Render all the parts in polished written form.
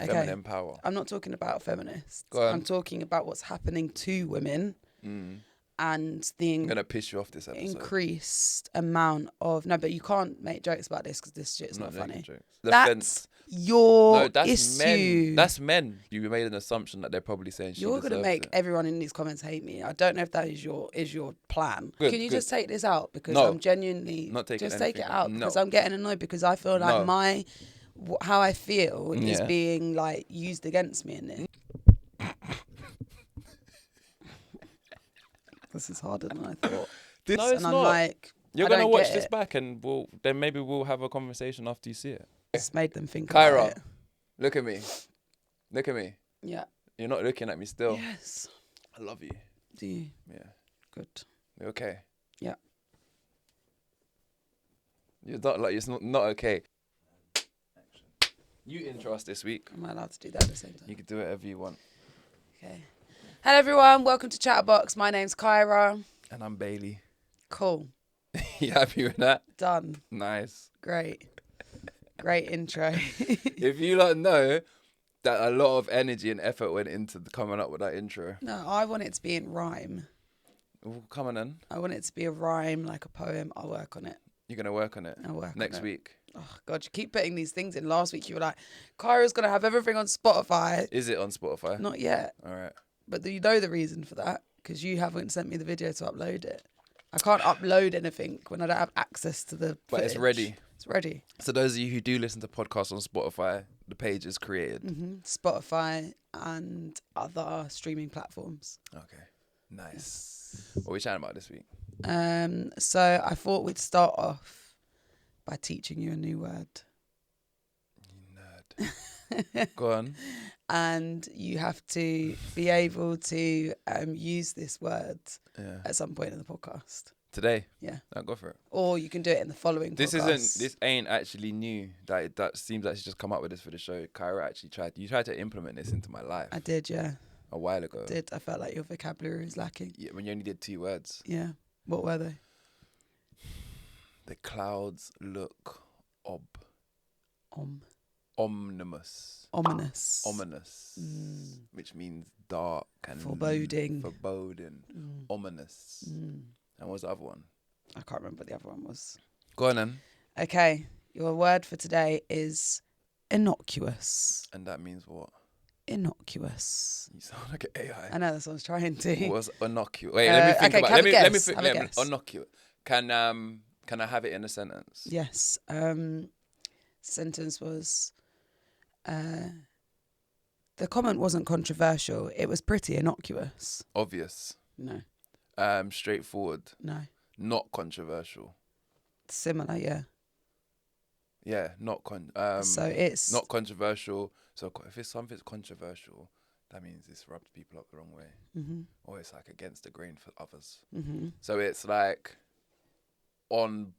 feminine power. I'm not talking about feminists. Go on. I'm talking about what's happening to women and the I'm gonna piss you off this episode. increased amount of but you can't make jokes about this because this shit's not funny. That's your that's issue. Men. That's men. You made an assumption that they're probably saying you're gonna make everyone in these comments hate me. I don't know if that is your plan. Good, Can you good. just take this out because No, I'm genuinely not taking just take it anything out out. because No. I'm getting annoyed because I feel like No. how I feel is Yeah. being like used against me in this. This is harder than I thought. No, it's and I'm not. like, You're I gonna don't watch get this it. back, and maybe we'll have a conversation after you see it. It's made them think KAIRA, about it. look at me. Look at me. Yeah. You're not looking at me still. Yes. I love you. Do you? Yeah. Good. You okay? Yeah. You're not like it's not okay. You intro us this week. Am I allowed to do that at the same time? You can do whatever you want. Okay. Hello everyone, welcome to CHATABOX. My name's KAIRA. And I'm Bailey. Cool. You happy with that? Done. Nice. Great. Great intro. If you don't know that a lot of energy and effort went into coming up with that intro. No, I want it to be in rhyme. Well, come on then. I want it to be a rhyme, like a poem. I'll work on it. You're going to work on it I'll work next on it. week. Oh, God, you keep putting these things in. Last week you were like, KAIRA's going to have everything on Spotify. Is it on Spotify? Not yet. All right. But do you know the reason for that? Because you haven't sent me the video to upload it. I can't upload anything when I don't have access to the But it's footage. ready. It's ready. So those of you who do listen to podcasts on Spotify, the page is created. Spotify and other streaming platforms. Okay. Nice. What are we chatting about this week? So I thought we'd start off by teaching you a new word. You nerd. Go on. And you have to be able to use this word Yeah. at some point in the podcast. Today? Yeah. I'll go for it. Or you can do it in the following podcast. This ain't actually new. That seems like she just come up with this for the show. KAIRA actually tried to implement this into my life I did, yeah. a while ago. I felt like your vocabulary was lacking. Yeah, when you only did 2 words. Yeah. What were they? The clouds look ominous. Ominous. Which means dark and Foreboding. Ominous. And what's the other one? I can't remember what the other one was. Go on then. Okay. Your word for today is innocuous. And that means what? Innocuous. You sound like an AI. I know, that's what I was trying to. What's innocuous? Wait, let me think okay, about have it. a Let me guess, think. have a guess. Innocuous. Can I have it in a sentence? Yes. Sentence was, the comment wasn't controversial. It was pretty innocuous. Obvious. No. Straightforward. No. Not controversial. Similar, yeah. Yeah, not So it's not controversial. So if it's something's controversial, that means it's rubbed people up the wrong way, or it's like against the grain for others. So it's like on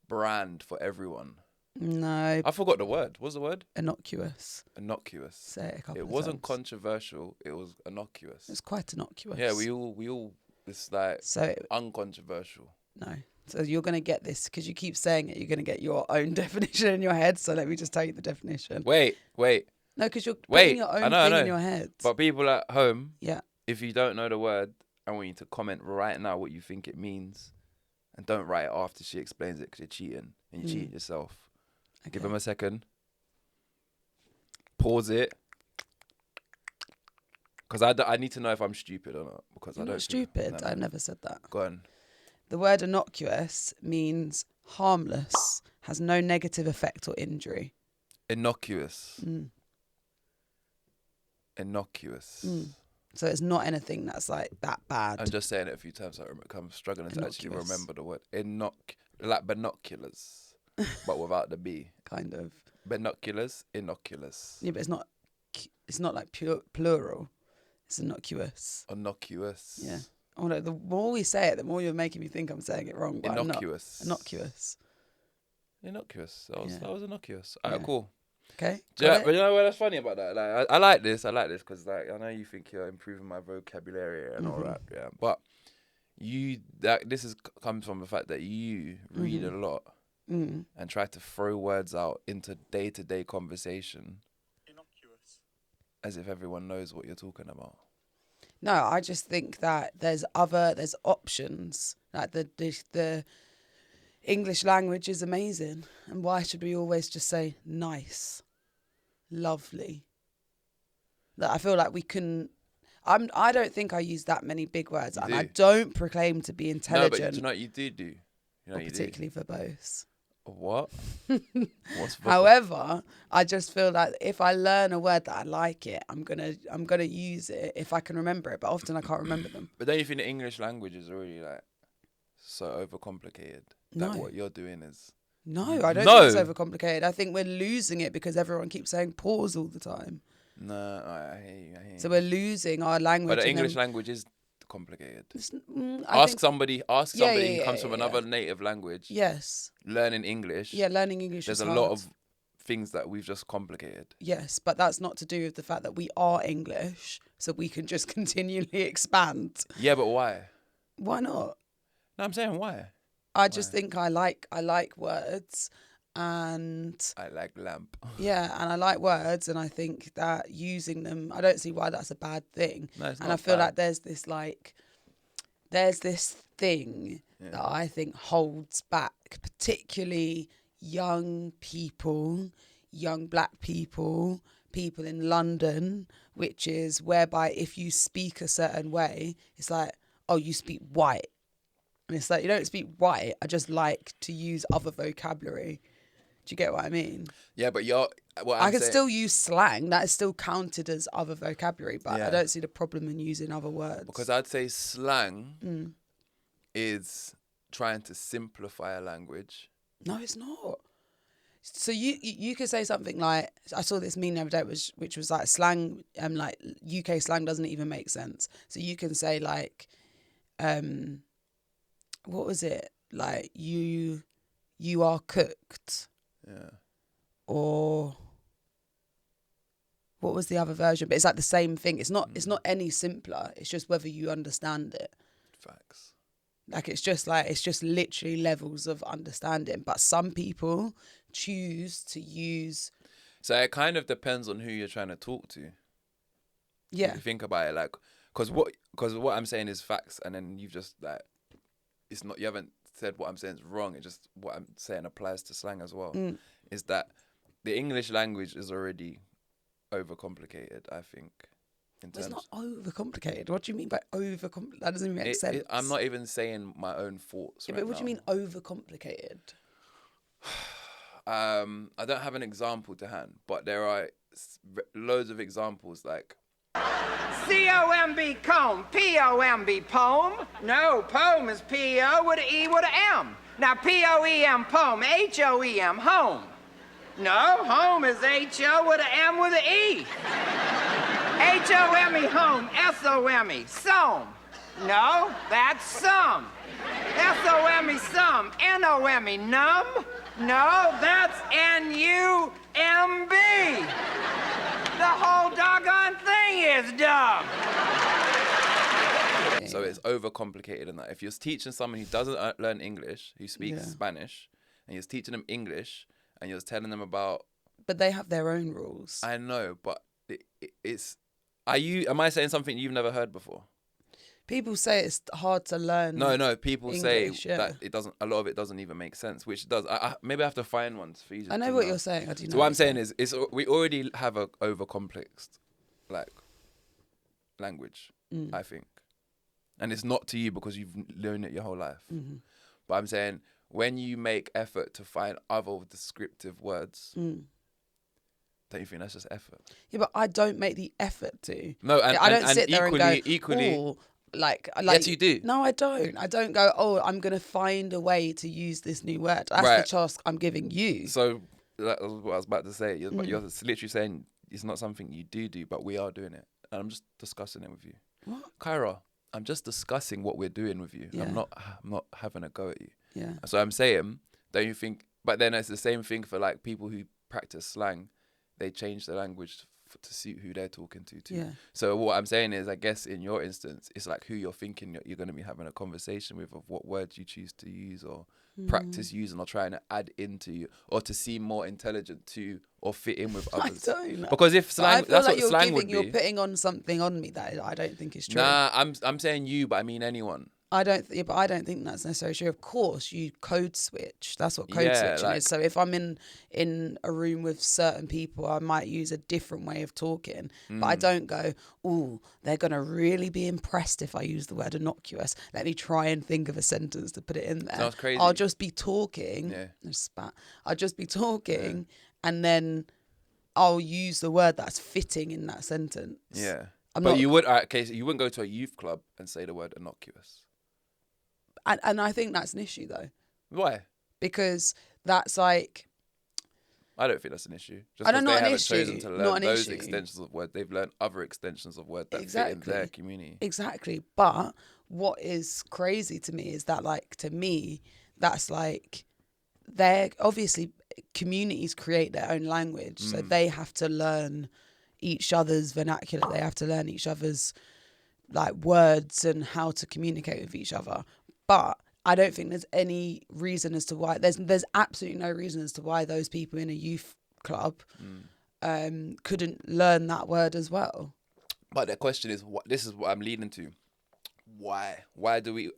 brand for everyone. No. I forgot the word. What's the word? Innocuous. Innocuous. Say it a couple It of wasn't times. controversial. It was innocuous. It's quite innocuous. Yeah, we all. It's like So uncontroversial. no. So you're going to get this, because you keep saying it, you're going to get your own definition in your head. So let me just tell you the definition. Wait. No, because you're putting your own I know. thing in your head. But people at home, Yeah. if you don't know the word, I want you to comment right now what you think it means. And don't write it after she explains it, because you're cheating. And you cheat yourself. Okay. Give them a second. Pause it. Because I need to know if I'm stupid or not. Because You're I don't not stupid. No. I never said that. Go on. The word innocuous means harmless, has no negative effect or injury. Innocuous. Innocuous. So it's not anything that's like that bad. I'm just saying it a few times. I'm struggling to actually Innocuous. remember the word. Like binoculars, but without the B. Kind of. Binoculars, innocuous. Yeah, but it's not like plural. It's innocuous. Innocuous. Yeah. Oh no, the more we say it, the more you're making me think I'm saying it wrong. But Innocuous. I'm not. Innocuous. Innocuous. That was innocuous. Yeah. Alright, cool. Okay. Yeah, but you know what's funny about that? Like, I like this because like I know you think you're improving my vocabulary and all that, yeah. But comes from the fact that you read a lot and try to throw words out into day-to-day conversation. As if everyone knows what you're talking about. No, I just think that there's options. Like the English language is amazing, and why should we always just say nice, lovely? That I feel like we can. I don't think I use that many big words, and I don't proclaim to be intelligent. No, but do you know what you do? You know, you particularly verbose. What? What's However, I just feel like if I learn a word that I like it, I'm gonna use it if I can remember it. But often I can't remember them. But don't you think the English language is already like so overcomplicated that what you're doing is? No, I don't think it's overcomplicated. I think we're losing it because everyone keeps saying pause all the time. No, I hear you. So we're losing our language. But the English language is complicated. I ask somebody who comes from another native language. Yes. Learning English. Yeah, learning English There's is a hard. lot of things that we've just complicated. Yes, but that's not to do with the fact that we are English, so we can just continually expand. Yeah, but why? Why not? No, I'm saying why. I just think I like words, and I like lamp. Yeah, and I like words, and I think that using them, I don't see why that's a bad thing. No, it's not and I feel bad. like there's this thing that I think holds back, particularly young people, young black people, people in London, which is whereby if you speak a certain way, it's like, oh, you speak white. And it's like, you don't speak white. I just like to use other vocabulary. Do you get what I mean? Yeah, but I can still use slang. That is still counted as other vocabulary, but I don't see the problem in using other words. Because I'd say slang is trying to simplify a language. No, it's not. So you could say something like, I saw this meme the other day, which was like slang, like UK slang doesn't even make sense. So you can say like, what was it? Like you are cooked. Yeah. Or what was the other version? But it's like the same thing. It's not any simpler. It's just whether you understand it. Facts. Like it's just literally levels of understanding. But some people choose to use. So it kind of depends on who you're trying to talk to. Yeah. If you think about it, like, because what I'm saying is facts, and then you've just like, it's not, you haven't said what I'm saying is wrong. It just, what I'm saying applies to slang as well. Is that the English language is already overcomplicated, I think. It's not overcomplicated. What do you mean by overcomplicated? That doesn't even make sense. I'm not even saying my own thoughts. But what do you mean overcomplicated? I don't have an example to hand, but there are loads of examples like C-O-M-B comb, P-O-M-B poem. No, poem is P-O with an E with an M. Now P-O-E-M poem, H-O-E-M, home. No, home is H-O with an M with an E. H-O-M-E, home, S-O-M-E, some. No, that's some. S-O-M-E, some. N-O-M-E, numb. No, that's N-U-M-B. The whole doggone thing is dumb. So it's overcomplicated in that. If you're teaching someone who doesn't learn English, who speaks Spanish, and you're teaching them English, and you're telling them about... But they have their own rules. I know, but it's... Am I saying something you've never heard before? People say it's hard to learn. No. People English, say that it doesn't. A lot of it doesn't even make sense, which does. Maybe I have to find ones for you. I know what you're saying. I do know. So what I'm saying is, we already have a overcomplexed, like, language. I think, and it's not to you because you've learned it your whole life. Mm-hmm. But I'm saying when you make effort to find other descriptive words. Don't you think that's just effort? Yeah, but I don't make the effort to. No, and I don't sit there and go, equally. Oh, like yes, you do. No, I don't. I don't go, oh, I'm going to find a way to use this new word. That's the task I'm giving you. So that was what I was about to say. You're literally saying it's not something you do, but we are doing it. And I'm just discussing it with you. What? KAIRA, I'm just discussing what we're doing with you. Yeah. I'm not having a go at you. Yeah. So I'm saying, don't you think, but then it's the same thing for like people who practice slang. They change the language to suit who they're talking to too. Yeah. So what I'm saying is, I guess in your instance, it's like who you're thinking you're going to be having a conversation with, of what words you choose to use or practice using, or trying to add into, or to seem more intelligent to, or fit in with others. I don't know. Because if slang, I feel that's like what slang would be. you're putting on something on me that I don't think is true. Nah, I'm saying you, but I mean anyone. But I don't think that's necessarily true. Of course, you code switch. That's what code Yeah, switching like- is. So if I'm in a room with certain people, I might use a different way of talking. But I don't go, "Ooh, they're gonna really be impressed if I use the word innocuous. Let me try and think of a sentence to put it in there." Sounds crazy. I'll just be talking. Yeah. Spat. I'll just be talking, and then I'll use the word that's fitting in that sentence. Yeah. I'm But not- you would, okay, so you wouldn't go to a youth club and say the word innocuous. And I think that's an issue though, Why? because that's like. I don't think that's an issue. Just I don't because know, they an haven't issue, chosen to not learn an those issue. extensions of word, they've learned other extensions of word that fit in Exactly. their community. Exactly. But what is crazy to me is that, like, to me, that's like, they're obviously, communities create their own language. So they have to learn each other's vernacular. They have to learn each other's, like, words and how to communicate with each other. But I don't think there's any reason as to why, there's absolutely no reason as to why those people in a youth club couldn't learn that word as well. But the question is, this is what I'm leading to. Why? Why do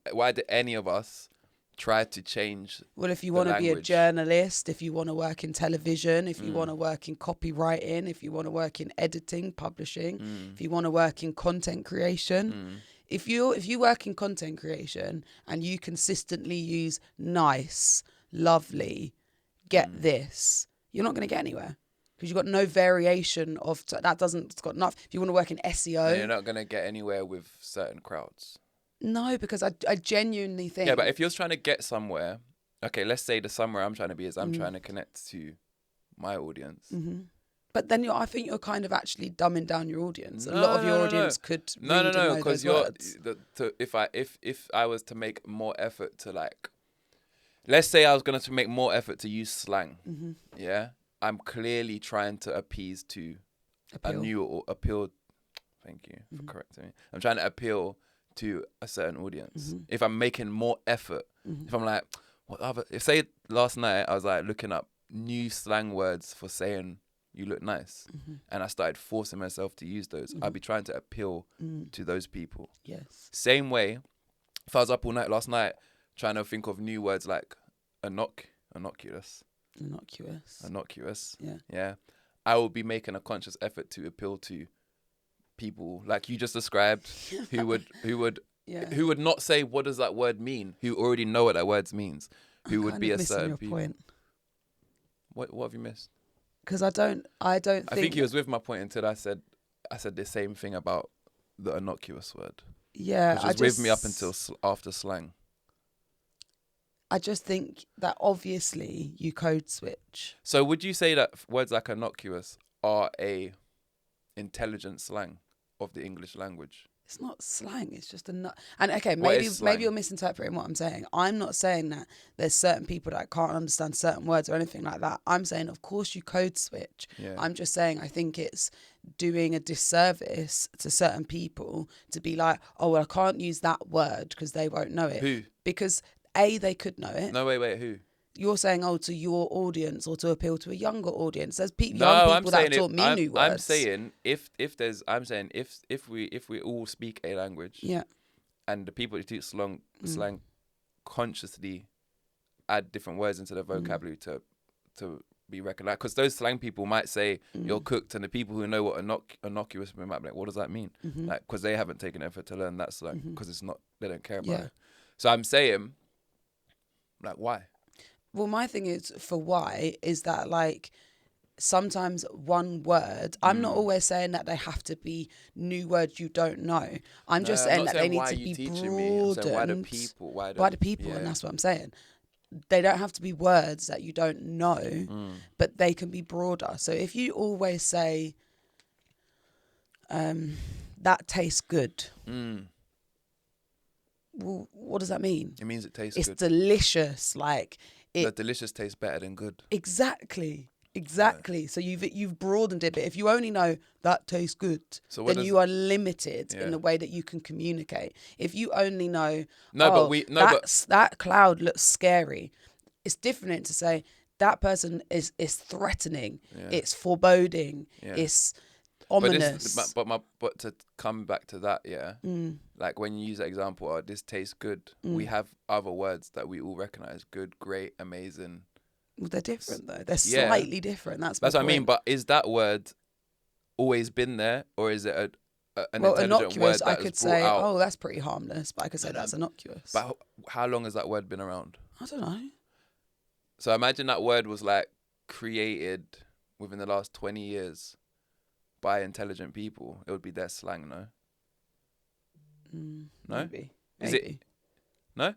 any of us try to change? Well, if you the want to be a language? journalist, if you want to work in television, if you want to work in copywriting, if you want to work in editing, publishing, if you want to work in content creation, if you work in content creation and you consistently use nice, lovely, get this, you're not going to get anywhere. Because you've got no variation of it's got enough. If you want to work in SEO, And you're not going to get anywhere with certain crowds. no, because I genuinely think. Yeah, but if you're trying to get somewhere, okay, let's say the somewhere I'm trying to be is I'm trying to connect to my audience. But then I think you're kind of actually dumbing down your audience. A lot of your audience could read and know because those words. if I was to make more effort to, like, let's say I was going to make more effort to use slang, yeah, I'm clearly trying to appease to a new or appeal. Thank you for correcting me. I'm trying to appeal to a certain audience. If I'm making more effort, if I'm like, if say last night I was like looking up new slang words for saying you look nice, and I started forcing myself to use those, I'd be trying to appeal to those people. Yes. Same way, if I was up all night last night trying to think of new words like innocuous, yeah, I will be making a conscious effort to appeal to people like you just described, who would not say what does that word mean, who already know what that word means, who would be a certain people. Point. What have you missed? Because I don't think. I think he was with my point until I said the same thing about the innocuous word. Yeah, Which was with me up until after slang. I just think that obviously you code switch. So would you say that words like innocuous are a intelligent slang of the English language? It's not slang. It's just and okay, What is maybe slang? you're misinterpreting what I'm saying. I'm not saying that there's certain people that can't understand certain words or anything like that. I'm saying, of course, you code switch. Yeah. I'm just saying I think it's doing a disservice to certain people to be like, oh, well, I can't use that word because they won't know it. Who? Because A, they could know it. No, wait, who? You're saying, oh, to your audience or to appeal to a younger audience. There's young I'm people that saying taught me new words. I'm saying if we all speak a language, Yeah. and the people who teach slang consciously add different words into their vocabulary to be recognized, because those slang people might say you're cooked, and the people who know what innocuous might be like, what does that mean? Like, because they haven't taken effort to learn that slang, because it's not, they don't care about it. So I'm saying, like, why? Well, my thing is for why is that, like, sometimes one word, I'm not always saying that they have to be new words you don't know. I'm just saying that they need to be broadened. Why do people? By the people, and that's what I'm saying. They don't have to be words that you don't know, but they can be broader. So if you always say, that tastes good, well, what does that mean? It means it tastes It's good. delicious. Like, The delicious tastes better than good. Exactly. Exactly. So you've broadened it, but if you only know that tastes good, then you are limited in the way that you can communicate. If you only know, that cloud looks scary, it's different to say that person is threatening, it's foreboding, it's ominous. But to come back to that, like when you use that example, oh, this tastes good, we have other words that we all recognize: good, great, amazing. Well, they're different though. They're slightly different. That's what I mean. But is that word always been there, or is it an intelligent word that I could say, out? Oh, that's pretty harmless. But I could say that's innocuous. But how long has that word been around? I don't know. So imagine that word was like created within the last 20 years by intelligent people. It would be their slang, no? No? Maybe. Is it? No?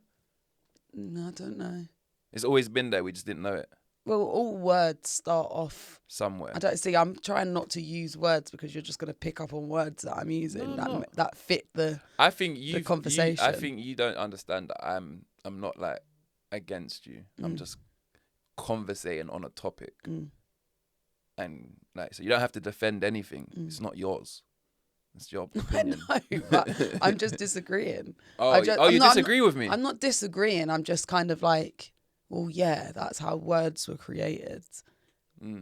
No, I don't know. It's always been there. We just didn't know it. Well, all words start off somewhere. I'm trying not to use words because you're just going to pick up on words that I'm using that fit the conversation. I think you don't understand that I'm not like against you. I'm just conversating on a topic. And like, so you don't have to defend anything. It's not yours. It's your opinion. I know, but I'm just disagreeing. You disagree with me? I'm not disagreeing. I'm just kind of like, well, yeah, that's how words were created.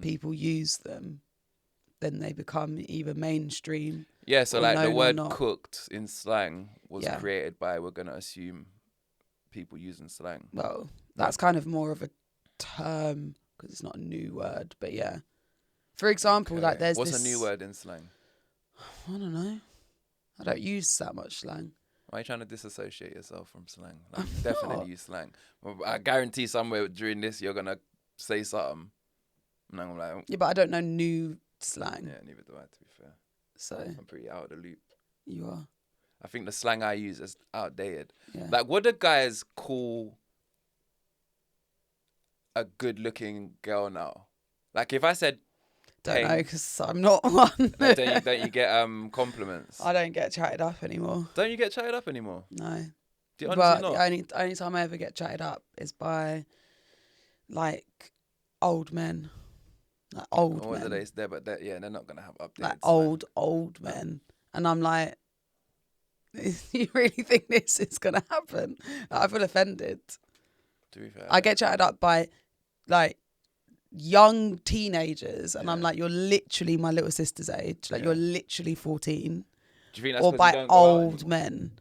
People use them. Then they become either mainstream. Yeah, so like the word cooked in slang was created by, we're going to assume, people using slang. Well, that's kind of more of a term because it's not a new word, but yeah. For example, like there's What's a new word in slang? I don't know. I don't use that much slang. Why are you trying to disassociate yourself from slang? Like, you definitely use slang. I guarantee somewhere during this you're going to say something. And I'm like... Yeah, but I don't know new slang. Yeah, neither do I, to be fair. So I'm pretty out of the loop. You are? I think the slang I use is outdated. Yeah. Like, what do guys call a good-looking girl now? Like, if I said... Don't know, because I'm not one. don't you get compliments? I don't get chatted up anymore. Don't you get chatted up anymore? No. Do you honestly not? Only time I ever get chatted up is by, like, old men. Like, old men. Whether they're not going to have updates. Like, old men. And I'm like, you really think this is going to happen? Like, I feel offended. To be fair. I get chatted up by, like, young teenagers, and I'm like, you're literally my little sister's age. Like, you're literally 14. Do you think that's or by old men?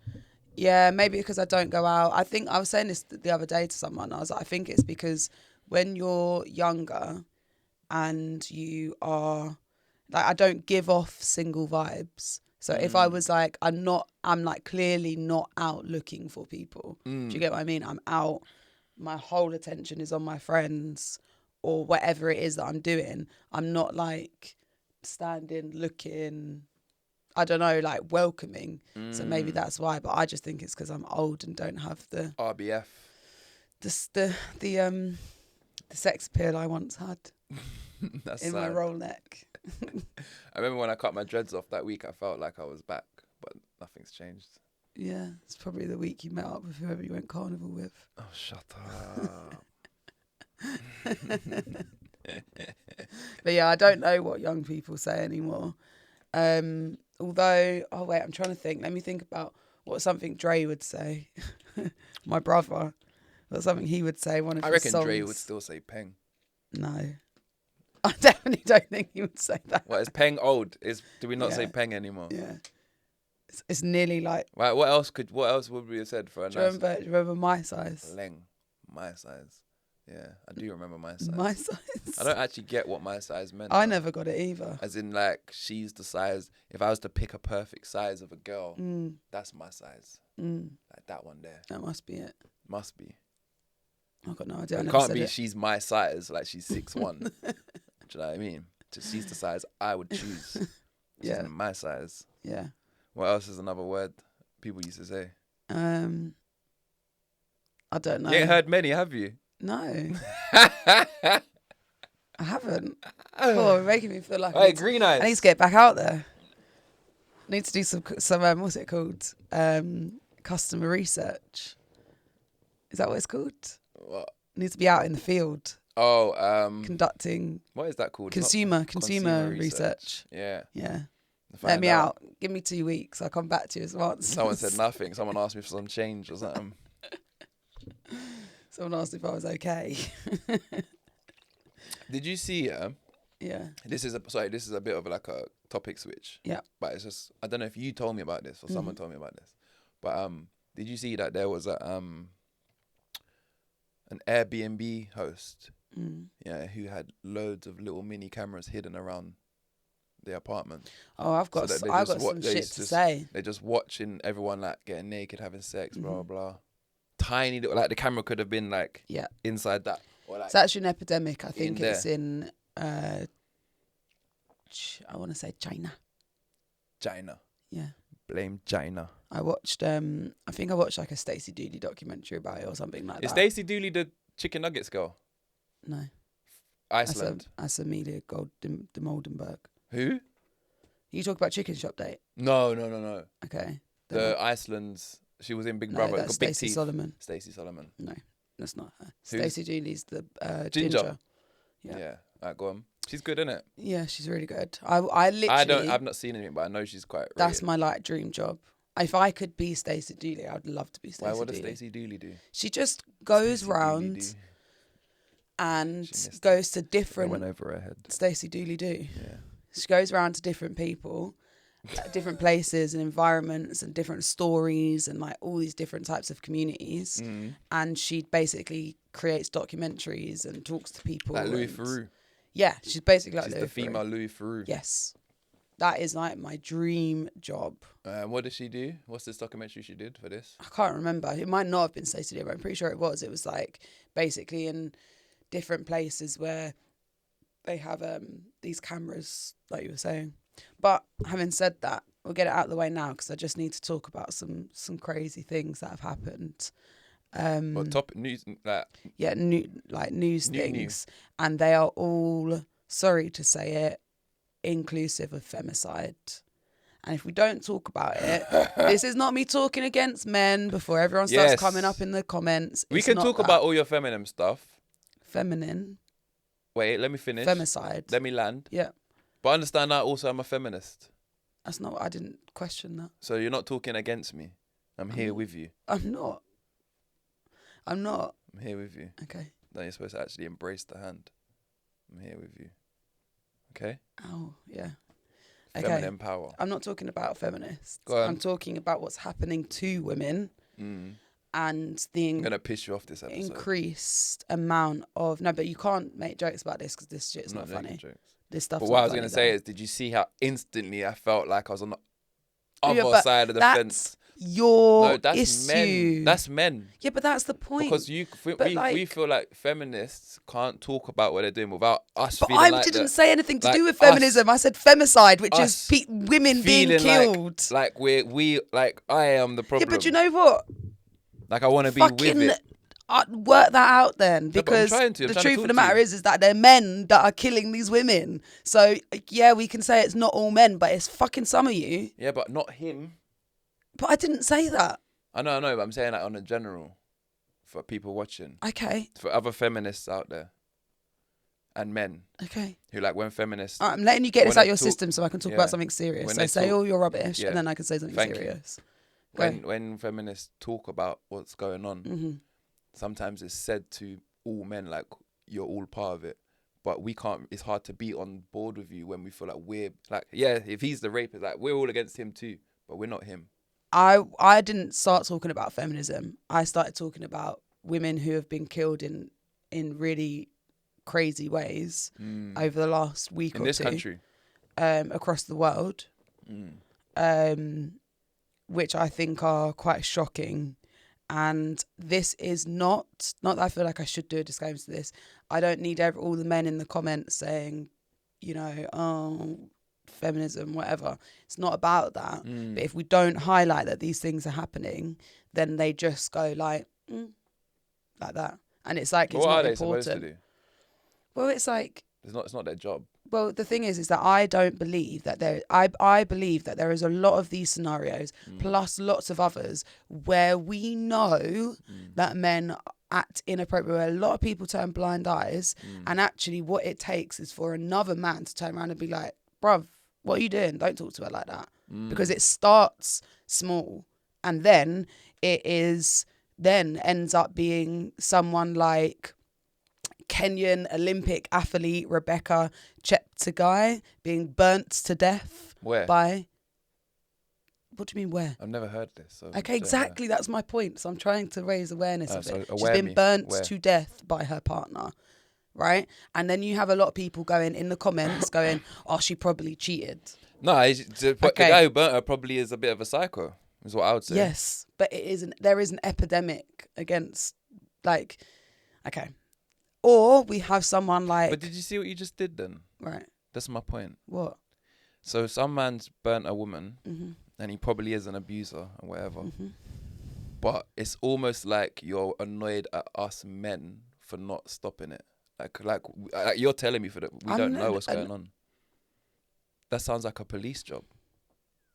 Yeah, maybe because I don't go out. I think I was saying this the other day to someone. I was like, I think it's because when you're younger and you are like, I don't give off single vibes. So if I was like, I'm like clearly not out looking for people. Do you get what I mean? I'm out. My whole attention is on my friends or whatever it is that I'm doing. I'm not like standing, looking, I don't know, like welcoming. So maybe that's why. But I just think it's because I'm old and don't have the RBF, the sex appeal I once had. That's in sad. My roll neck. I remember when I cut my dreads off that week, I felt like I was back, but nothing's changed. Yeah, it's probably the week you met up with whoever you went carnival with. Oh, shut up. But yeah, I don't know what young people say anymore. Although, I'm trying to think. Let me think about what something Dre would say. My brother. What's something he would say. One of his songs. I reckon Dre would still say peng. No. I definitely don't think he would say that. What, is peng old? Do we not say peng anymore? Yeah. It's nearly like... Right, what else would we have said for a do you remember my size? Leng. My size. Yeah, I do remember my size. My size? I don't actually get what my size meant. I never got it either. As in, like, she's the size... If I was to pick a perfect size of a girl, that's my size. Like that one there. That must be it. Must be. I've got no idea. It can't be she's my size, like she's 6'1". Do you know what I mean? She's the size I would choose. She's my size. Yeah. What else is another word people used to say? I don't know. You ain't heard many, have you? No. I haven't. Oh, you're making me feel like green eyes. I need to get back out there. I need to do some what's it called? Customer research. Is that what it's called? What? I need to be out in the field. conducting what is that called? consumer research. Yeah. Let me out. Give me 2 weeks. I'll come back to you as once. Someone said nothing. Someone asked me for some change or something. Someone asked if I was okay. Did you see? Yeah. This is a bit of like a topic switch. Yeah. But it's just, I don't know if you told me about this or someone told me about this. But did you see that there was an Airbnb host, who had loads of little mini cameras hidden around the apartment? Oh, I've got some shit to say. They're just watching everyone like getting naked, having sex, blah blah. Tiny little, like the camera could have been like inside that. Or like it's actually an epidemic. I think it's in I want to say China. China. Yeah. Blame China. I watched I think I watched like a Stacey Dooley documentary about it or something like that. Is Stacey Dooley the chicken nuggets girl? No. Iceland. That's Amelia de Moldenberg. Who? You talk about Chicken Shop Date? No. Okay. The Iceland's, she was in Big Brother. That's Stacey Solomon. Stacey Solomon. No, that's not her. Stacey Dooley's the Ginger. Yeah. Alright, go on. She's good, isn't it? Yeah, she's really good. I've not seen anything, but I know she's quite rated. That's my like dream job. If I could be Stacey Dooley, I'd love to be Stacey Dooley. Why? What does Stacey Dooley do? She just goes round and goes to different. Went over her head. Stacey Dooley do. Yeah. She goes around to different people, different places and environments and different stories and like all these different types of communities. And she basically creates documentaries and talks to people. Like Louis Theroux. Yeah, she's basically like she's Louis the female Theroux. Louis Theroux. Yes. That is like my dream job. What does she do? What's this documentary she did for this? I can't remember. It might not have been Stacey Dooley, but I'm pretty sure it was. It was like basically in different places where they have these cameras, like you were saying. But having said that, we'll get it out of the way now because I just need to talk about some crazy things that have happened. What top news? News things, and they are all, sorry to say it, inclusive of femicide. And if we don't talk about it, this is not me talking against men before everyone starts coming up in the comments. We can talk about all your feminine stuff. Feminine. Wait, let me finish. Femicide. Let me land. Yeah. But understand that also I'm a feminist. That's not, I didn't question that. So you're not talking against me. I'm here with you. I'm not. I'm here with you. Okay. Then you're supposed to actually embrace the hand. I'm here with you. Okay? Oh, yeah. Feminine power. I'm not talking about feminists. Go on. I'm talking about what's happening to women and the I'm going to piss you off this episode. Increased amount of... No, but you can't make jokes about this because this shit is not funny. Jokes. This stuff's But what not I was going to say is, did you see how instantly I felt like I was on the other side of the fence? That's issue. Men. That's men. Yeah, but that's the point. Because we feel like feminists can't talk about what they're doing without us feeling I like didn't say anything to do with feminism. I said femicide, which is women being killed. Like I am the problem. Yeah, but you know what? Like I want to be with it. Work that out then, because the truth of the matter is that they're men that are killing these women. So yeah, we can say it's not all men, but it's fucking some of you. Yeah, but not him. But I didn't say that. I know, but I'm saying that on a general, for people watching. Okay. For other feminists out there. And men. Okay. Who like when feminists... I'm letting you get this out your system so I can talk about something serious. So say all your rubbish and then I can say something serious. When feminists talk about what's going on, sometimes it's said to all men like, you're all part of it. But we can't, it's hard to be on board with you when we feel like we're... Like, yeah, if he's the rapist, like we're all against him too. But we're not him. I didn't start talking about feminism. I started talking about women who have been killed in really crazy ways over the last week or two. In this country? Across the world. Which I think are quite shocking. And this is not that I feel like I should do a disclaimer to this. I don't need all the men in the comments saying, you know, oh, feminism, whatever. It's not about that. But if we don't highlight that these things are happening, then they just go like that. And it's like, it's what not are they important. supposed to do? Well, it's like... It's not their job. Well, the thing is that I don't believe that I believe that there is a lot of these scenarios, plus lots of others, where we know that men act inappropriate, where a lot of people turn blind eyes, and actually what it takes is for another man to turn around and be like, bruv, what are you doing? Don't talk to her like that. Because it starts small, and then ends up being someone like Kenyan Olympic athlete Rebecca Cheptegei being burnt to death. Where? By... What do you mean where? I've never heard this. So okay, exactly. That's my point. So I'm trying to raise awareness of it. She's been burnt Where? to death by her partner, right? And then you have a lot of people going in the comments going, oh, she probably cheated. No, the guy who burnt her probably is a bit of a psycho, is what I would say. Yes, but there is an epidemic against, like, okay. Or we have someone like... But did you see what you just did then? Right. That's my point. What? So some man's burnt a woman, and he probably is an abuser or whatever. But it's almost like you're annoyed at us men for not stopping it. Like you're telling me we don't know what's going on. That sounds like a police job.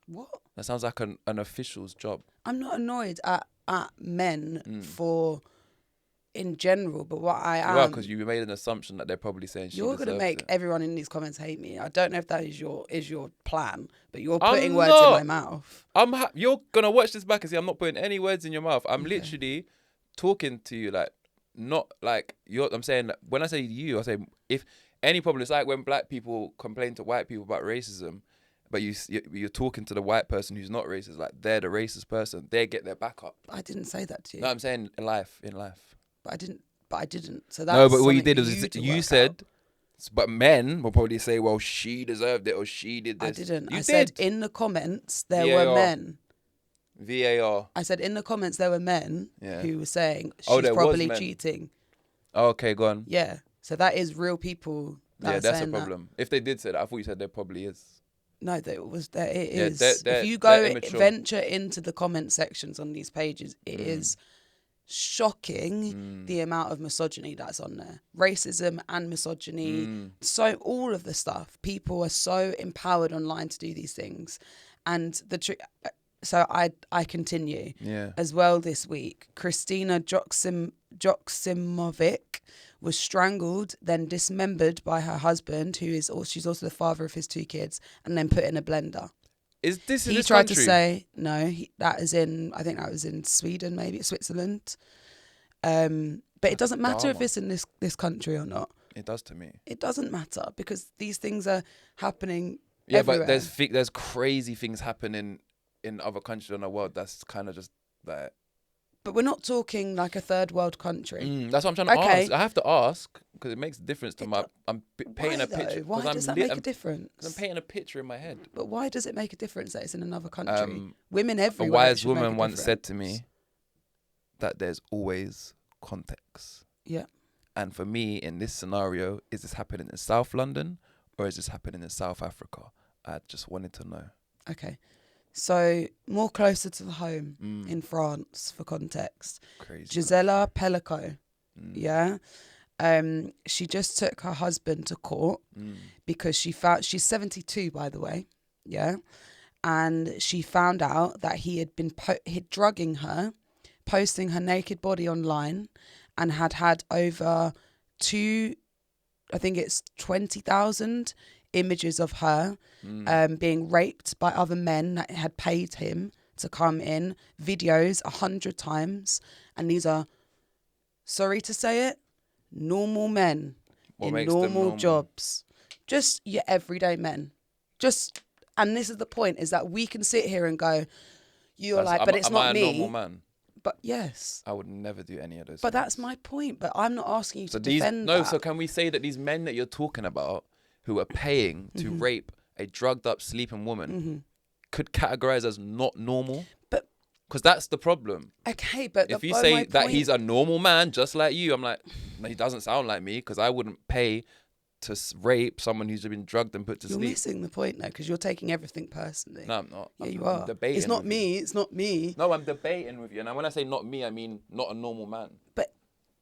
What? That sounds like an official's job. I'm not annoyed at men for... in general, but what I am... Well, because you made an assumption that they're probably saying you're going to make everyone in these comments hate me. I don't know if that is your plan, but you're I'm putting words not. in my mouth. You're going to watch this back and see I'm not putting any words in your mouth. I'm literally talking to you like, not like I'm saying, when I say you, I say if any problem, it's like when black people complain to white people about racism, but you're talking to the white person who's not racist, like they're the racist person. They get their back up. I didn't say that to you. No, I'm saying in life. But I didn't. So that's no, but what you did was you said, but men will probably say, well, she deserved it or she did this. I didn't. You said in the comments there were men. VAR. I said in the comments there were men who were saying Oh, she's probably cheating. Oh, okay, go on. Yeah. So that is real people. That's a problem. If they did say that, I thought you said there probably is. No, it is. They're if you go immature. venture into the comment sections on these pages, it is shocking the amount of misogyny that's on there. Racism and misogyny. So all of the stuff. People are so empowered online to do these things. And so I continue. Yeah. As well this week, Christina Joksimovic was strangled, then dismembered by her husband, she's also the father of his 2 kids, and then put in a blender. Is this in he this tried country? to say no. I think that was in Sweden, maybe Switzerland. But it doesn't matter if it's in this country or not. It does to me. It doesn't matter because these things are happening. Yeah, everywhere. but there's crazy things happening in other countries in the world. That's kind of just like. But we're not talking like a third world country. That's what I'm trying to ask. I have to ask because it makes a difference to my. I'm painting a picture. Why does that make a difference? Because I'm painting a picture in my head. But why does it make a difference that it's in another country? Women everywhere. A wise woman once said to me that there's always context. Yeah. And for me, in this scenario, is this happening in South London or is this happening in South Africa? I just wanted to know. Okay. So more closer to the home in France, for context. Crazy. Gisela Pellico, she just took her husband to court because she's 72, by the way, and she found out that he had been drugging her, posting her naked body online, and had over 20,000 images of her being raped by other men that had paid him to come in, videos 100 times, and these are, sorry to say it, normal men in normal jobs, just your everyday men. And this is the point, is that we can sit here and go, but it's not me. Am I a normal man? But yes. I would never do any of those But things. that's my point. But I'm not asking you to defend that. So can we say that these men that you're talking about who are paying to rape a drugged up sleeping woman could categorize as not normal? But because that's the problem. Okay, but if you say that he's a normal man just like you, I'm like, no, he doesn't sound like me because I wouldn't pay to rape someone who's been drugged and put to sleep. You're missing the point now because you're taking everything personally. No, I'm not. Yeah, you are. Debating. It's not me. It's not me. No, I'm debating with you. And when I say not me, I mean not a normal man. But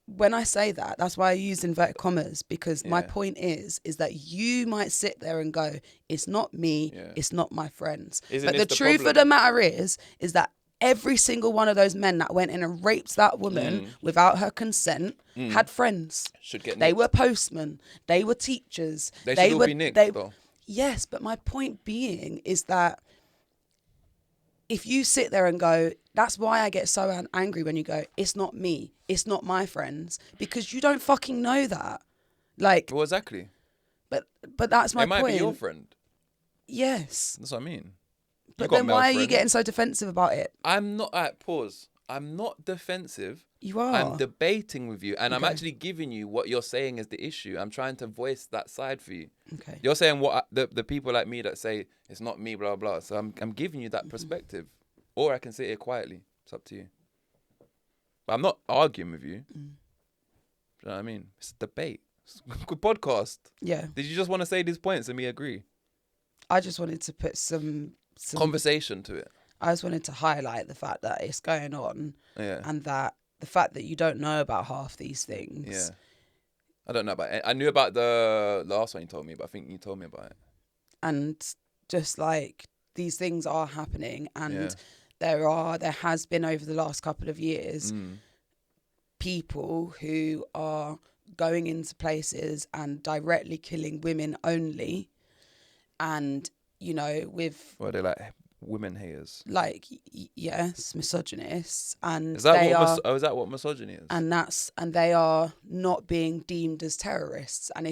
when I say that, that's why I use inverted commas, because my point is that you might sit there and go, it's not me, it's not my friends. But the truth of the matter is that every single one of those men that went in and raped that woman without her consent had friends. Should get They nicked. were postmen. They were teachers. They should all be nicked, though. Yes, but my point being is that if you sit there and go, that's why I get so angry when you go, it's not me, it's not my friends, because you don't fucking know that. Like, Well, exactly. but that's my It might point. be your friend. Yes. That's what I mean. But got then male why are you friends. getting so defensive about it? I'm not at pause. I'm not defensive. You are. I'm debating with you, and I'm Okay. actually giving you what you're saying is the issue. I'm trying to voice that side for you. Okay. You're saying what the people like me that say it's not me, blah blah. So I'm giving you that perspective, or I can sit here quietly. It's up to you. But I'm not arguing with you. Do you know what I mean? It's a debate. It's a good podcast. Yeah. Did you just want to say these points and me agree? I just wanted to put some Conversation to it. I just wanted to highlight the fact that it's going on, Yeah. and that the fact that you don't know about half these things. Yeah. I don't know about it. I knew about the last one you told me, but I think you told me about it. And just like these things are happening, and Yeah. there has been over the last couple of years people who are going into places and directly killing women only, and you know, with Well, they're like women haters. like yes, misogynists, and Is that they are. is that what misogyny is? And they are not being deemed as terrorists. And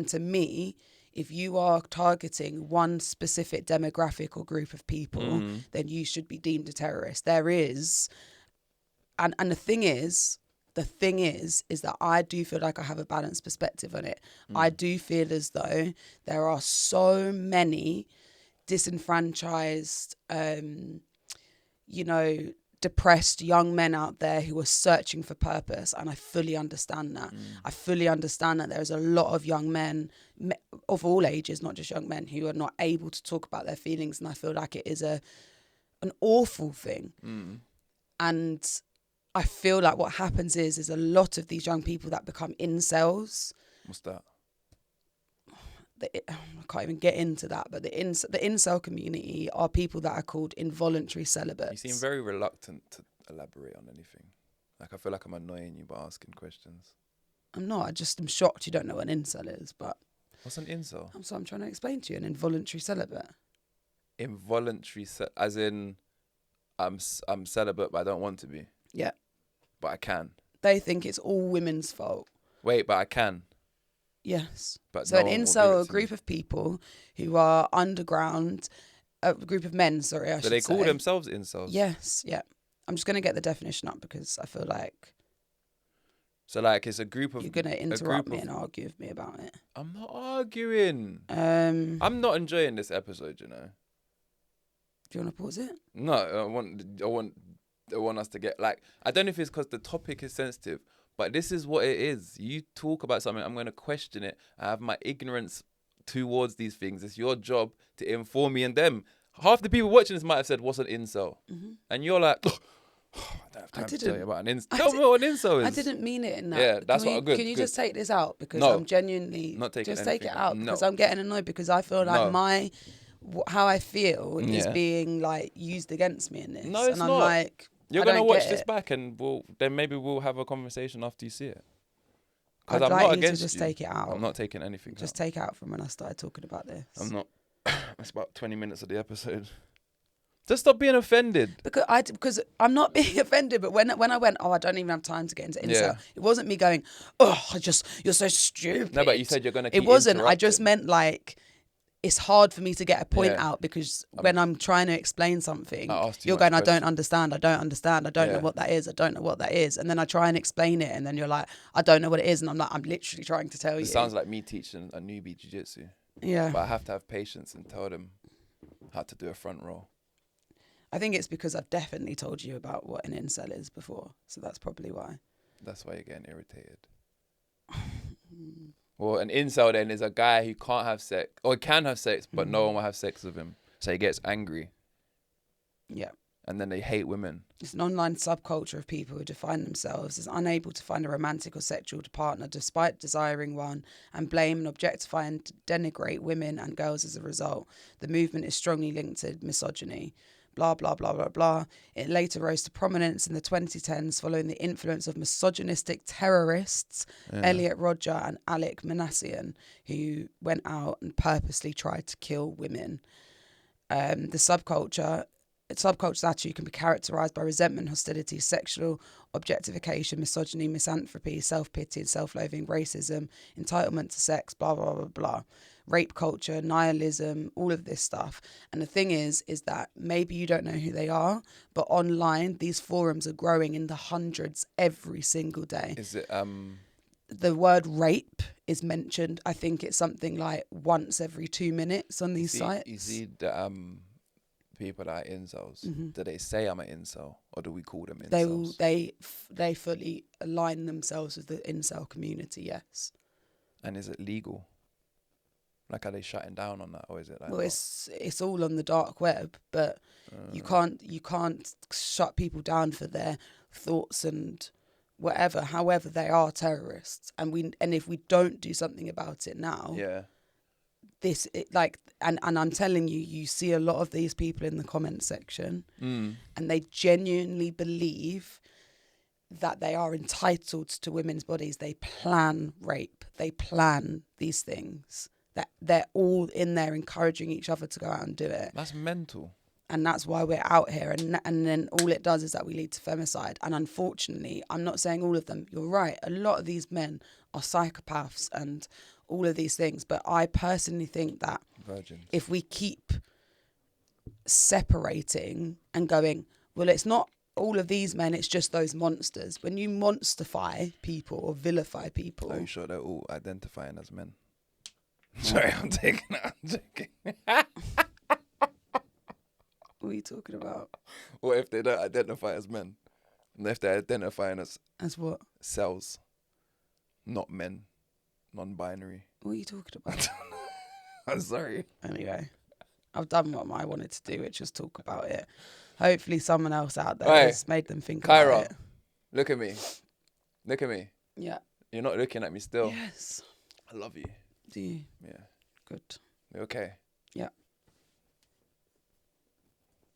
to me, if you are targeting one specific demographic or group of people, then you should be deemed a terrorist. There is, and the thing is that I do feel like I have a balanced perspective on it. I do feel as though there are so many disenfranchised, depressed young men out there who are searching for purpose, and I fully understand that. I fully understand that there's a lot of young men of all ages, not just young men, who are not able to talk about their feelings, and I feel like it is an awful thing. And I feel like what happens is a lot of these young people that become incels. What's that? I can't even get into that, but the incel community are people that are called involuntary celibates. You seem very reluctant to elaborate on anything. Like, I feel like I'm annoying you by asking questions. I'm not. I'm shocked you don't know what an incel is, but What's an incel? so I'm trying to explain to you an involuntary celibate. Involuntary, as in, I'm celibate, but I don't want to be. Yeah. But I can. They think it's all women's fault. Wait, but I can. Yes. But so no an one will incel give it are a to group me. of people who are underground, a group of men, sorry, I should say. Do they call themselves incels? Yes, yeah. I'm just going to get the definition up because I feel like So, like, it's a group of... you're going to interrupt me and argue with me about it. I'm not arguing. Do I'm not enjoying this episode, you know. you want to pause it? No, I want us to get, like, I don't know if it's because the topic is sensitive, but this is what it is. You talk about something, I'm going to question it. I have my ignorance towards these things. It's your job to inform me and them. Half the people watching this might have said, what's an incel? And you're like, oh, I don't have time to tell you about an incel. Tell me what an incel is. I didn't mean it in that. Yeah, that's what I'm good. Can you good. just take this out? Because No. I'm genuinely... Not taking Just take it anything. out No. because I'm getting annoyed because I feel like No. how I feel is Yeah. being like used against me in this. No, it's and I'm not. like... You're I going to don't watch get this it. back and maybe we'll have a conversation after you see it. I'd Because I'm like not you to against just you. take it out. I'm not taking anything Just out. take it out from when I started talking about this. I'm not. That's about 20 minutes of the episode. Just stop being offended. Because I'm not being offended, but when I went, I don't even have time to get into incel. Yeah. It wasn't me going, you're so stupid. No, but you said you're going to keep It wasn't. I just interrupting. meant like, it's hard for me to get a point Yeah. out because when I'm trying to explain something, I asked too you're much going, I questions. don't understand, I don't understand, I don't know Yeah. what that is, I don't know what that is. And then I try and explain it and then you're like, I don't know what it is. And I'm like, I'm literally trying to tell you. It sounds like me teaching a newbie jiu-jitsu. Yeah. But I have to have patience and tell them how to do a front roll. I think it's because I've definitely told you about what an incel is before. So that's probably why. That's why you're getting irritated. Well, an incel then is a guy who can't have sex, or can have sex, but no one will have sex with him. So he gets angry. Yeah. And then they hate women. It's an online subculture of people who define themselves as unable to find a romantic or sexual partner despite desiring one and blame and objectify and denigrate women and girls as a result. The movement is strongly linked to misogyny. blah, blah, blah, blah, blah. It later rose to prominence in the 2010s following the influence of misogynistic terrorists, Elliot Rodger and Alec Manassian, who went out and purposely tried to kill women. The subculture's attitude can be characterised by resentment, hostility, sexual objectification, misogyny, misanthropy, self-pity and self-loathing, racism, entitlement to sex, blah, blah, blah, blah. Rape culture, nihilism, all of this stuff. And the thing is that maybe you don't know who they are, but online, these forums are growing in the hundreds every single day. Is it the word rape is mentioned? I think it's something like once every 2 minutes on these sites. You see the people that are incels. Do they say I'm an incel, or do we call them incels? They fully align themselves with the incel community. Yes. And is it legal? Like, are they shutting down on that, or is it like? Well, it's all on the dark web, but you can't shut people down for their thoughts and whatever. However, they are terrorists, and if we don't do something about it now, and I'm telling you, you see a lot of these people in the comment section, and they genuinely believe that they are entitled to women's bodies. They plan rape. They plan these things. That they're all in there encouraging each other to go out and do it. That's mental. And that's why we're out here. And then all it does is that we lead to femicide. And unfortunately, I'm not saying all of them. You're right. A lot of these men are psychopaths and all of these things. But I personally think that if we keep separating and going, well, it's not all of these men, it's just those monsters. When you monsterify people or vilify people. Are you sure they're all identifying as men? Sorry, I'm joking. What are you talking about? What if they don't identify as men? And if they're identifying as what? Cells, not men, non-binary. What are you talking about? I'm sorry. Anyway, I've done what I wanted to do, which was talk about it. Hopefully someone else out there has made them think KAIRA, about it. Look at me. Look at me. Yeah. You're not looking at me still. Yes. I love you. Do you? Yeah. Good. You okay? Yeah.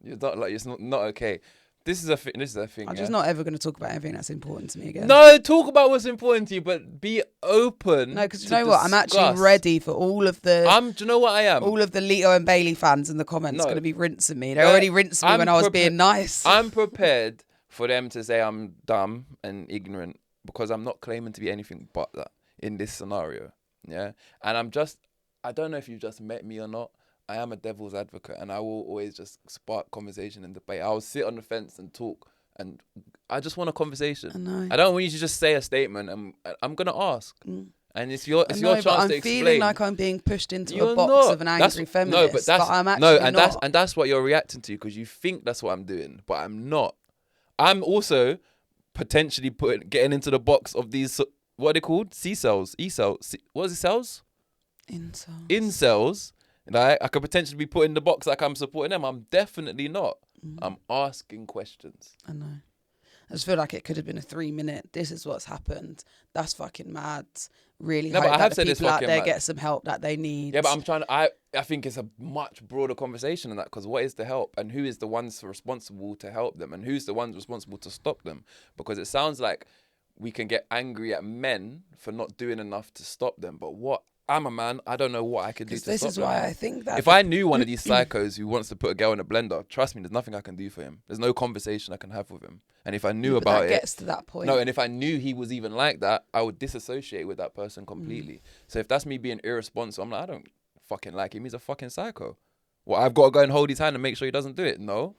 You're not like, it's not okay. This is a thing. I'm just not ever going to talk about anything that's important to me again. No, talk about what's important to you, but be open. No, because you know what? I'm actually ready for all of the. Do you know what I am? All of the Leto and Bailey fans in the comments going to be rinsing me. They already rinsed me when I was being nice. I'm prepared for them to say I'm dumb and ignorant because I'm not claiming to be anything but that in this scenario. Yeah, and I don't know if you've just met me or not. I am a devil's advocate, and I will always just spark conversation and debate. I will sit on the fence and talk, and I just want a conversation. I know. I don't want you to just say a statement, and I'm gonna ask. And it's your chance to explain. I'm feeling like I'm being pushed into a box of an angry feminist. But I'm actually not. And that's what you're reacting to because you think that's what I'm doing, but I'm not. I'm also potentially getting into the box of these. What are they called? C-cells, E-cells. What is it, cells? Incels. Like, I could potentially be put in the box like I'm supporting them. I'm definitely not. I'm asking questions. I know. I just feel like it could have been a 3-minute. This is what's happened. That's fucking mad. Really hope that the people out there get some help that they need. Yeah, but I think it's a much broader conversation than that because what is the help and who is the ones responsible to help them and who's the ones responsible to stop them? Because it sounds like we can get angry at men for not doing enough to stop them. But what? I'm a man. I don't know what I can do to stop them. This is why I think that... If I knew one of these psychos who wants to put a girl in a blender, trust me, there's nothing I can do for him. There's no conversation I can have with him. And if I knew about it... that gets to that point. No, and if I knew he was even like that, I would disassociate with that person completely. So if that's me being irresponsible, I'm like, I don't fucking like him. He's a fucking psycho. Well, I've got to go and hold his hand and make sure he doesn't do it. No.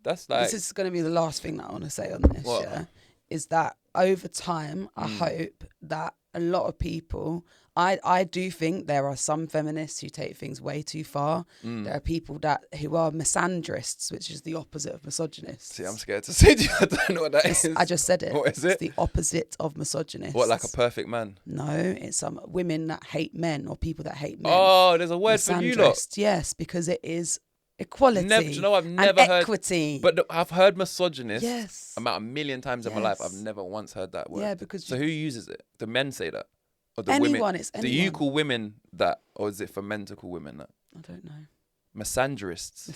That's like... This is going to be the last thing that I want to say on this, yeah? Is that over time, I hope that a lot of people... I do think there are some feminists who take things way too far. There are people who are misandrists, which is the opposite of misogynists. See, I'm scared to say to you, I don't know what that is. I just said it. What is it? It's the opposite of misogynists. What, like a perfect man? No, it's some women that hate men or people that hate men. Oh, there's a word for you lot. Yes, because it is equality. I've never heard equity. But I've heard misogynist yes. about 1 million times in my life. I've never once heard that word. Yeah, because so who uses it? Do men say that? Or the anyone, women? it's anyone. Do you call women that, or is it for men to call women that? I don't know. Misandrists.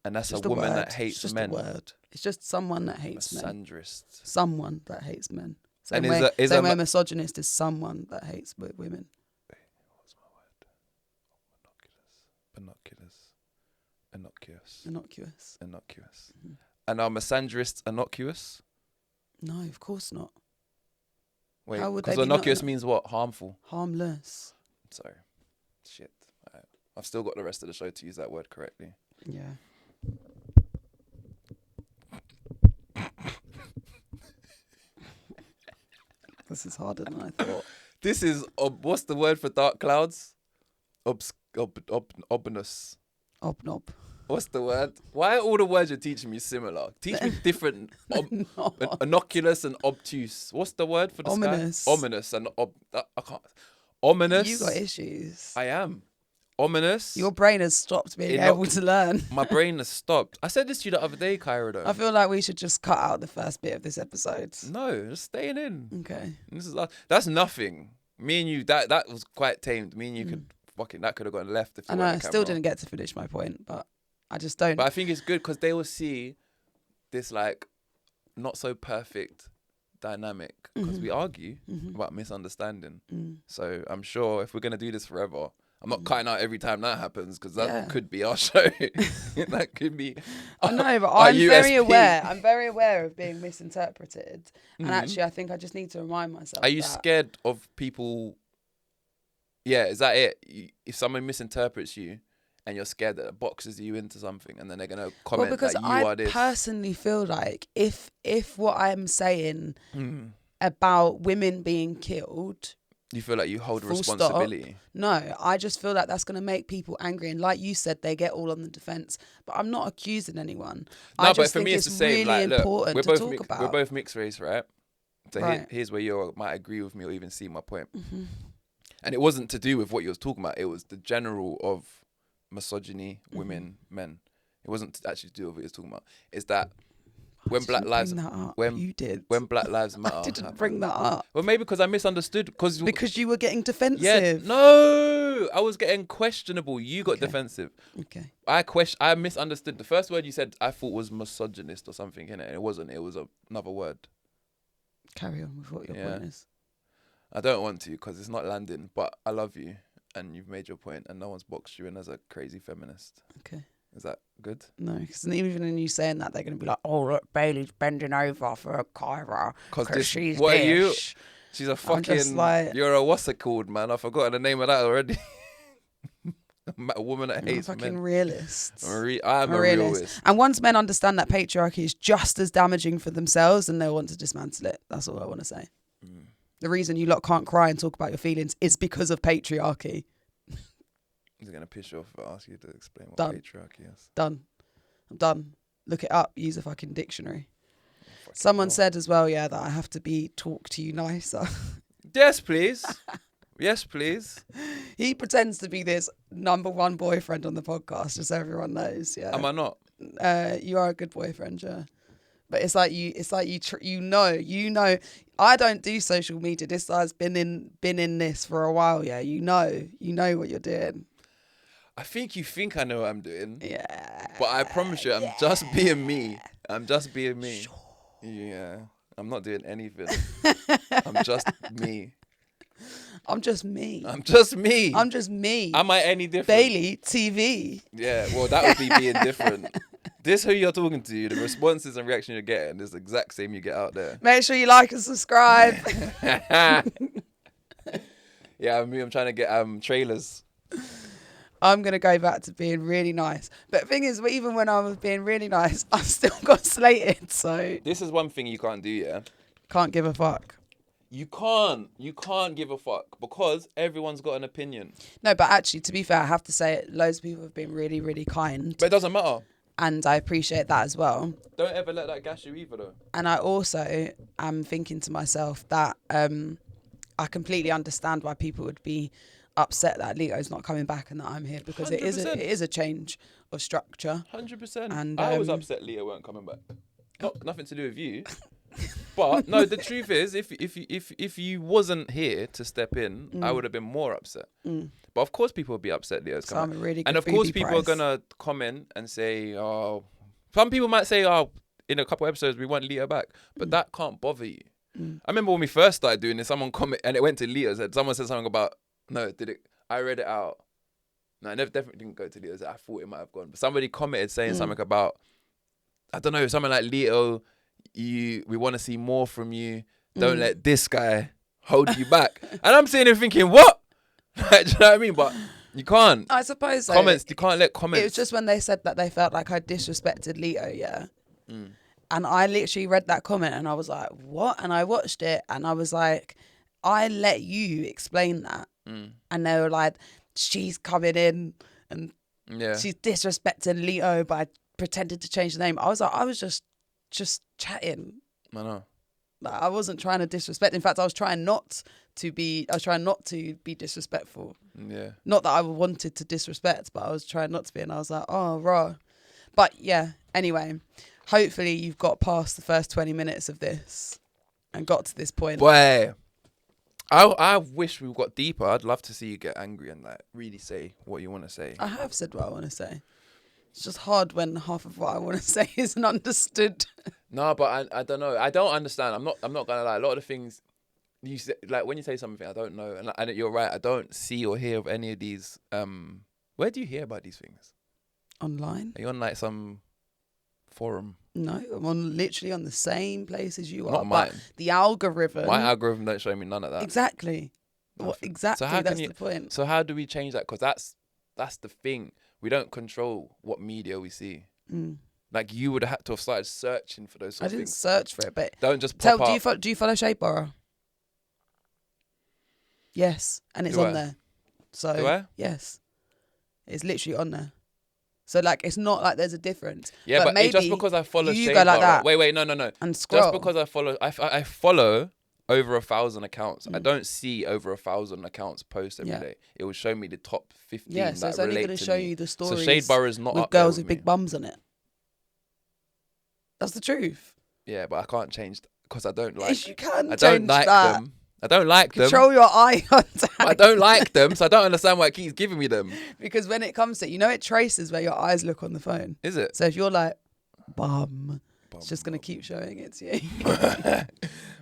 And that's Just a woman word. that hates It's just men. a word. It's just someone that hates men. Misandrist. Someone that hates men. And Same is way misogynist is someone that hates women. What's my word? Innocuous. Mm-hmm. And are misandrists innocuous? No, of course not. Wait, How would they because be innocuous not- means what? Harmful. Harmless. Sorry. Shit. Right. I've still got the rest of the show to use that word correctly. Yeah. This is harder than I thought. This is, what's the word for dark clouds? Ominous. Obnob. What's the word? Why are all the words you're teaching me similar? Teach me different. Innocuous and obtuse. What's the word for the Ominous. sky? Ominous and I can't. Ominous. You got issues. I am. Ominous. Your brain has stopped being able to learn. My brain has stopped. I said this to you the other day, KAIRA, though. I feel like we should just cut out the first bit of this episode. No, just staying in. Okay. This is that's nothing. Me and you, that was quite tamed. Me and you could fucking, that could have gone left if I know, I still didn't get to finish my point, but I just don't. But I think it's good because they will see this like not so perfect dynamic because we argue about misunderstanding. So I'm sure if we're gonna do this forever, I'm not cutting out every time that happens because that could be our show. That could be. I know, but our I'm very USP. aware. I'm very aware of being misinterpreted, and actually, I think I just need to remind myself. Are you scared of people? Yeah, is that it? If someone misinterprets you, and you're scared that it boxes you into something, and then they're gonna comment because that you I are this. personally feel like if what I'm saying about women being killed. You feel like you hold Full responsibility. Stop. No, I just feel like that's going to make people angry. And like you said, they get all on the defence. But I'm not accusing anyone. No, I but just for think me, it's the same. really Like, look, important we're to both talk about. we're both mixed race, right? So Right. here's where you might agree with me or even see my point. And it wasn't to do with what you was talking about. It was the general of misogyny, women, men. It wasn't actually to do with what you was talking about. It's that when Black Lives you did. when Black Lives Matter I didn't happened. bring that up. Well, maybe because I misunderstood. Because you were getting defensive. Yeah, no, I was getting questionable. You got defensive. Okay. I misunderstood. The first word you said I thought was misogynist or something, innit? It wasn't. It was another word. Carry on with what your point is. I don't want to because it's not landing, but I love you and you've made your point and no one's boxed you in as a crazy feminist. Okay. Is that good? No, because even in you saying that, they're going to be like, oh, look, Bailey's bending over for a KAIRA because she's what this. are you? She's a fucking, like, you're a what's it called, man? I've forgotten the name of that already. A woman that hates fucking men. realist. I'm a realist. And once men understand that patriarchy is just as damaging for themselves, then they'll want to dismantle it. That's all I want to say. The reason you lot can't cry and talk about your feelings is because of patriarchy. Is it going to piss you off if I ask you to explain what Done. patriarchy is? Done. I'm done. Look it up. Use a fucking dictionary. Someone said as well, that I have to talk to you nicer. Yes, please. Yes, please. He pretends to be this #1 boyfriend on the podcast, just so everyone knows. Yeah. Am I not? You are a good boyfriend, yeah. But it's like you know. I don't do social media. This guy's been in this for a while. Yeah, you know what you're doing. I think you think I know what I'm doing. Yeah. But I promise you, I'm just being me. I'm just being me. Sure. Yeah. I'm not doing anything. I'm just me. I'm just me. I'm just me. I'm just me. Am I any different? Bailey TV. Yeah, well, that would be being different. This who you're talking to, the responses and reaction you're getting is the exact same you get out there. Make sure you like and subscribe. Yeah, I'm trying to get trailers. I'm going to go back to being really nice. But the thing is, even when I was being really nice, I still got slated, so... This is one thing you can't do, yeah? Can't give a fuck. You can't give a fuck because everyone's got an opinion. No, but actually, to be fair, I have to say loads of people have been really, really kind. But it doesn't matter. And I appreciate that as well. Don't ever let that gas you either, though. And I also am thinking to myself that I completely understand why people would be upset that Leo's not coming back and that I'm here because 100%. it is a change of structure. 100%. And I was upset Leo weren't coming back. Nothing to do with you. But no, the truth is, if you wasn't here to step in, I would have been more upset. But of course, people would be upset. Leo's So I'm coming. a really good And of course, foodie people price. are gonna comment and say, "Oh," some people might say, "Oh, in a couple episodes we want Leo back," but that can't bother you. I remember when we first started doing this, someone comment and it went to Leo. Someone said something about did it? I read it out. No, it definitely didn't go to Leo. I thought it might have gone, but somebody commented saying something about, I don't know, something like, Leo, we want to see more from you. Don't let this guy hold you back. And I'm sitting there thinking, what? Like, do you know what I mean? But you can't. I suppose so. Comments, you can't let comments. It was just when they said that they felt like I disrespected Leo, yeah. And I literally read that comment and I was like, what? And I watched it and I was like, I let you explain that. And they were like, she's coming in and she's disrespecting Leo by pretending to change the name. I was like, I was just chatting. I know. Like, I wasn't trying to disrespect. In fact, I was trying not to be disrespectful. Yeah. Not that I wanted to disrespect, but I was trying not to be. And I was like, oh, raw. But yeah, anyway, hopefully you've got past the first 20 minutes of this and got to this point. Boy, I wish we got deeper. I'd love to see you get angry and like really say what you want to say. I have said what I want to say. It's just hard when half of what I want to say isn't understood. No, but I don't know. I don't understand. I'm not gonna lie. A lot of the things you say, like when you say something, I don't know, and you're right. I don't see or hear of any of these. Where do you hear about these things? Online? Are you on like some forum? No, I'm literally on the same place as you are. Not mine. But the algorithm. My algorithm don't show me none of that. Exactly. What exactly? So That's the point. So how do we change that? Because that's the thing. We don't control what media we see. Like you would have had to have started searching for those. I didn't search for it, but don't just pop up. Do you follow Shade Borough? Yes, and it's on there. So do I? Yes, it's literally on there. So like, it's not like there's a difference. Yeah, but maybe just because I follow you Shade go like Borough, that. wait, no. And scroll. Just because I follow over 1,000 accounts. I don't see over 1,000 accounts post every day. It will show me the top 15 Yeah, so that it's only relate going to to show me. you the stories. So Shade Borough is not with up there girls with me. big bums on it. That's the truth. Yeah, but I can't change because I don't like. Yes, you can. I don't like that. them. I don't like them. Control your eye contact. I don't like them, so I don't understand why it keeps giving me them. Because when it comes to, it traces where your eyes look on the phone. Is it? So if you're like, it's just going to keep showing it to you.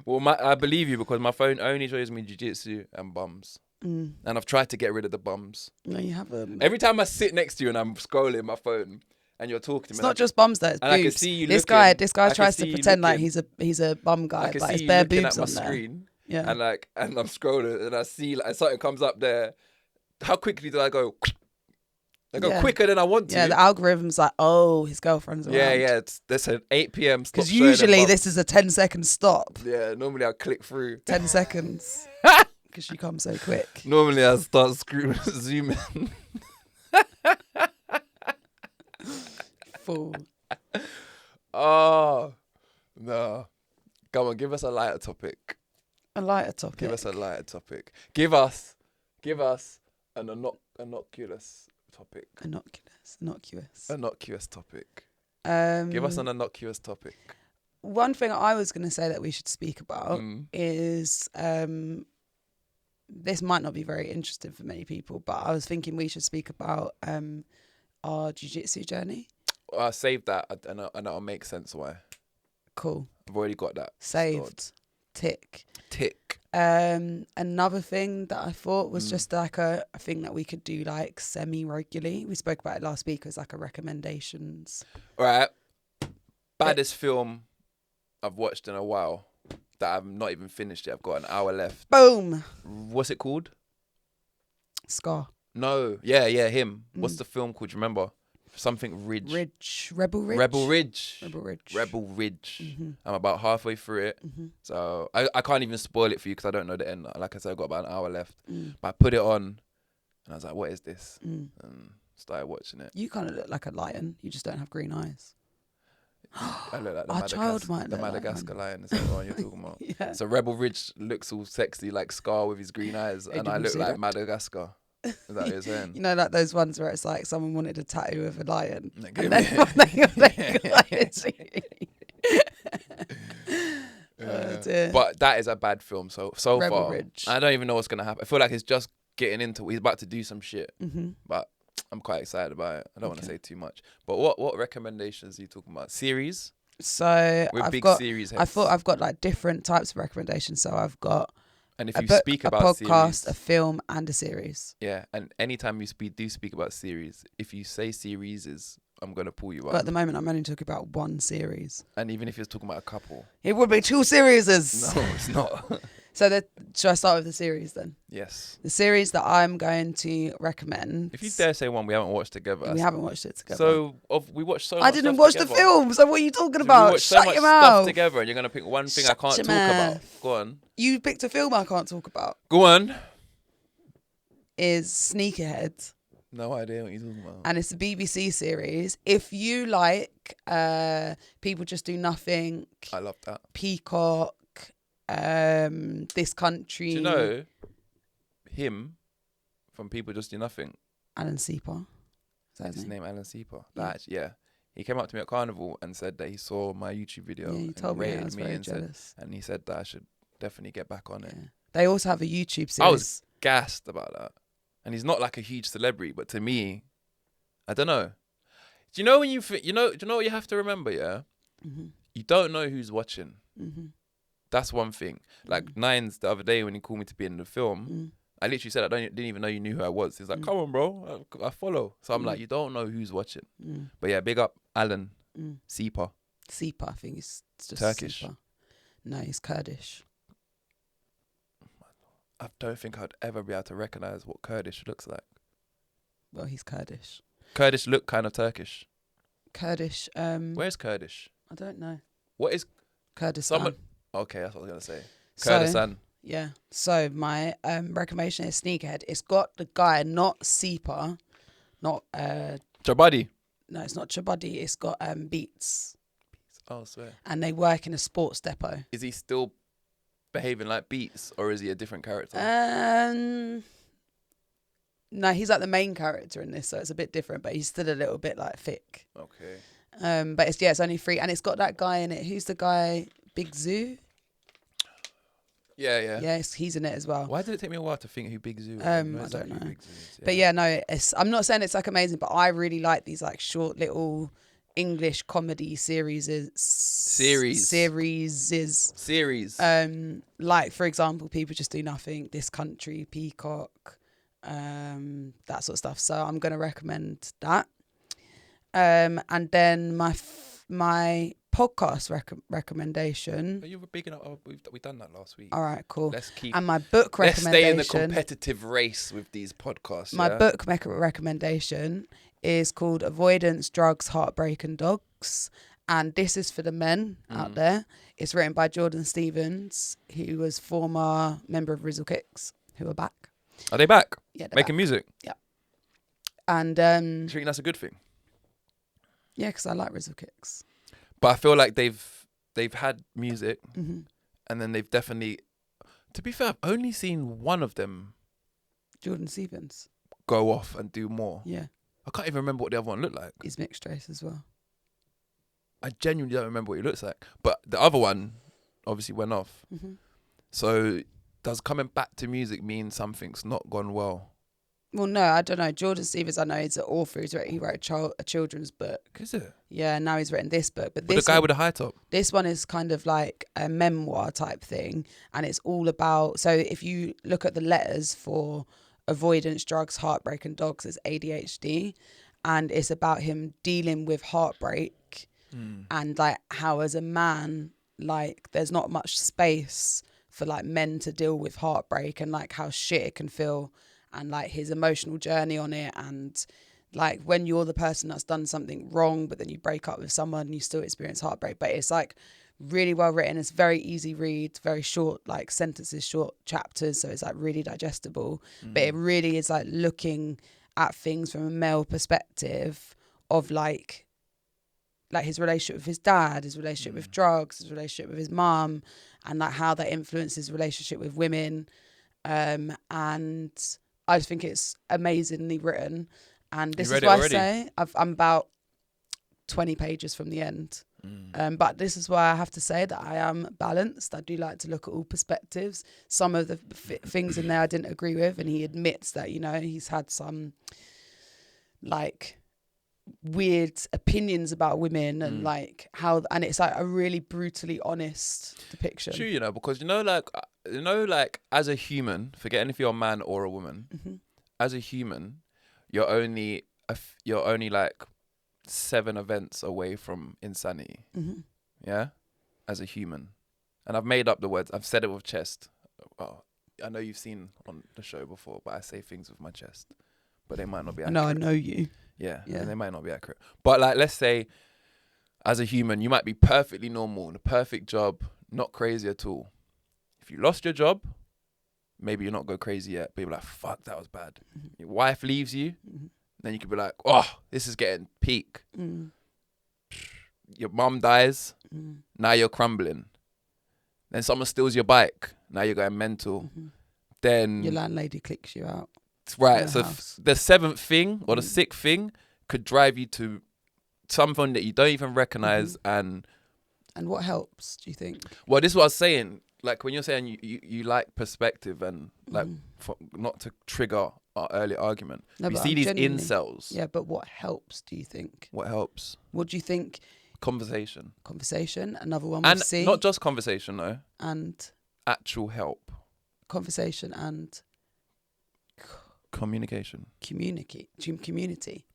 Well, I believe you because my phone only shows me jiu-jitsu and bums. And I've tried to get rid of the bums. No, you haven't. Every time I sit next to you and I'm scrolling my phone and you're talking to me. It's not just bums though, it's boobs. I can see you this looking. guy tries to pretend like he's a bum guy, but it's bare boobs on there. Screen, yeah. And I'm scrolling and I see something comes up there. How quickly do I go? I go quicker than I want to. Yeah, the algorithm's like, oh, his girlfriend's around. Yeah. There's an 8 p.m. Because usually this is a 10-second stop. Yeah, normally I'll click through. 10 seconds. Because you come so quick. Normally I start zooming. Fool. Oh, no. Come on, give us a lighter topic. A lighter topic? Give us a lighter topic. Give us an innocuous topic. Innocuous topic. Give us an innocuous topic. One thing I was going to say that we should speak about is this might not be very interesting for many people, but I was thinking we should speak about our jiu-jitsu journey. I saved that and that'll make sense why. Cool. I've already got that. Saved. Stored. Tick. Another thing that I thought was just like a thing that we could do like semi-regularly. We spoke about it last week as like a recommendations. All right. Baddest film I've watched in a while that I've not even finished yet. I've got an hour left. Boom. What's it called? Scar. No. Yeah, him. What's the film called? Do you remember? Something Ridge. Rebel Ridge. Rebel Ridge. I'm about halfway through it. So I can't even spoil it for you because I don't know the end. Like I said, I've got about an hour left. But I put it on and I was like, what is this? And started watching it. You kind of look like a lion. You just don't have green eyes. I look like the Madagascar lion. Is that the one you're talking about? Yeah. So Rebel Ridge looks all sexy like Scar with his green eyes. And I look like that? Madagascar. Is that what you're saying? You know, like those ones where it's like someone wanted a tattoo of a lion. dear. But that is a bad film. So Rebel far, Ridge. I don't even know what's gonna happen. I feel like he's just getting into. He's about to do some shit. Mm-hmm. But I'm quite excited about it. I don't want to say too much. But what recommendations are you talking about? Series? So We're I've big got. series I heads. thought I've got like different types of recommendations. So I've got And if a you book, speak a about podcast, series, a film, and a series. yeah, and anytime you do speak about series, if you say series, I'm gonna pull you But up. at the moment, I'm only talking about one series. And even if you're talking about a couple, It would be 2 series. no, it's not. So should I start with the series then? Yes. The series that I'm going to recommend. If you dare say one we haven't watched together, we haven't watched it together. So we watched so much. I didn't stuff watch together. the film. So what are you talking So about? we watched so Shut much your stuff mouth. together, and you're gonna pick one thing Shut I can't your talk about. mouth. Go on. You picked a film I can't talk about. Go on. Is Sneakerhead. No idea what you're talking about. And it's a BBC series. If you like People Just Do Nothing, I love that. Peacock, This Country. Do you know him from People Just Do Nothing? Alan Seeper. Is that His name Alan Seeper. Yeah. Yeah. He came up to me at Carnival and said that he saw my YouTube video. Yeah, you and told me. I rated was very and jealous. and he said that I should definitely get back on it. Yeah. They also have a YouTube series. I was gassed about that. And he's not like a huge celebrity, but to me, I don't know. Do you know when do you know what you have to remember, yeah? Mm-hmm. You don't know who's watching. Mm-hmm. That's one thing. Like Nines the other day when he called me to be in the film, I literally said didn't even know you knew who I was. He's like, come on, bro, I follow. So I'm like, you don't know who's watching. But yeah, big up Alan Seeper. Seeper, I think it's just Turkish. Seeper. No, he's Kurdish. I don't think I'd ever be able to recognise what Kurdish looks like. Well, he's Kurdish. Kurdish look kind of Turkish. Kurdish. Where's Kurdish? I don't know. What is Kurdistan. Okay, that's what I was gonna say. So, Kurdistan. Yeah. So my recommendation is Sneakerhead. It's got the guy, not Seeper, not Jabadi. no, it's not Chabadi. It's got Beats, Oh, I swear. and they work in a sports depot. Is he still behaving like Beats, or is he a different character? No, he's like the main character in this, so it's a bit different. But he's still a little bit like thick. Okay. But it's only 3, and it's got that guy in it. Who's the guy? Big Zoo. Yeah. Yes, he's in it as well. Why did it take me a while to think who Big Zoo was? I don't know. But yeah, no, I'm not saying it's like amazing, but I really like these like short little English comedy series. Like for example, People Just Do Nothing, This Country, Peacock, that sort of stuff. So I'm going to recommend that. And then my podcast recommendation. But you were big enough. Oh, we've done that last week. All right, cool. Let's keep. And my book Let's recommendation. stay in the competitive race with these podcasts. My yeah? book recommendation is called Avoidance, Drugs, Heartbreak and Dogs. And this is for the men out there. It's written by Jordan Stevens, who was former member of Rizzle Kicks, who are back. Are they back? Yeah, they're making back. music. Yeah. And Do you think that's a good thing? yeah, because I like Rizzle Kicks. But I feel like they've had music, Mm-hmm. and then they've definitely. To be fair, I've only seen one of them Jordan Stevens. go off and do more. Yeah. I can't even remember what the other one looked like. He's mixed race as well. I genuinely don't remember what he looks like. But the other one obviously went off. Mm-hmm. So does coming back to music mean something's not gone well? Well, no, I don't know. Jordan Stevens, I know he's an author. He wrote a children's book. Is it? Yeah, now he's written this book. But The this guy one, with the high top. this one is kind of like a memoir type thing. And it's all about... So if you look at the letters for Avoidance, Drugs, Heartbreak and Dogs, it's ADHD. And it's about him dealing with heartbreak and like how as a man, like there's not much space for like men to deal with heartbreak and like how shit it can feel and like his emotional journey on it. And like when you're the person that's done something wrong, but then you break up with someone and you still experience heartbreak. But it's like really well written. It's very easy read, very short, like sentences, short chapters. So it's like really digestible, but it really is like looking at things from a male perspective of like his relationship with his dad, his relationship with drugs, his relationship with his mum, and like how that influences his relationship with women. And I just think it's amazingly written. And this is why I say I'm about 20 pages from the end. But this is why I have to say that I am balanced. I do like to look at all perspectives. Some of the things in there I didn't agree with, and he admits that, you know, he's had some like weird opinions about women and like how, and it's like a really brutally honest depiction. True, you know, because you know, like as a human, forgetting if you're a man or a woman, as a human, you're only like 7 events away from insanity. Yeah, as a human. And I've made up the words. I've said it with chest. Oh, I know you've seen on the show before, but I say things with my chest, but they might not be accurate. No, I know you. Yeah, and they might not be accurate. But like, let's say as a human, you might be perfectly normal, in a perfect job, not crazy at all. If you lost your job, maybe you're not go crazy yet, but you're like, fuck, that was bad. Your wife leaves you, then you could be like, oh, this is getting peak. Your mum dies, now you're crumbling. Then someone steals your bike, now you're going mental. Then your landlady kicks you out. Right, so the 7th thing or the 6th thing could drive you to something that you don't even recognize. And what helps, do you think? Well, this is what I was saying. Like when you're saying you like perspective and like not to trigger our earlier argument. No, you see these incels. Yeah, but what helps, do you think? What helps? What do you think? Conversation. Another one and with C. Not just conversation though. And actual help. Conversation and communication. Community.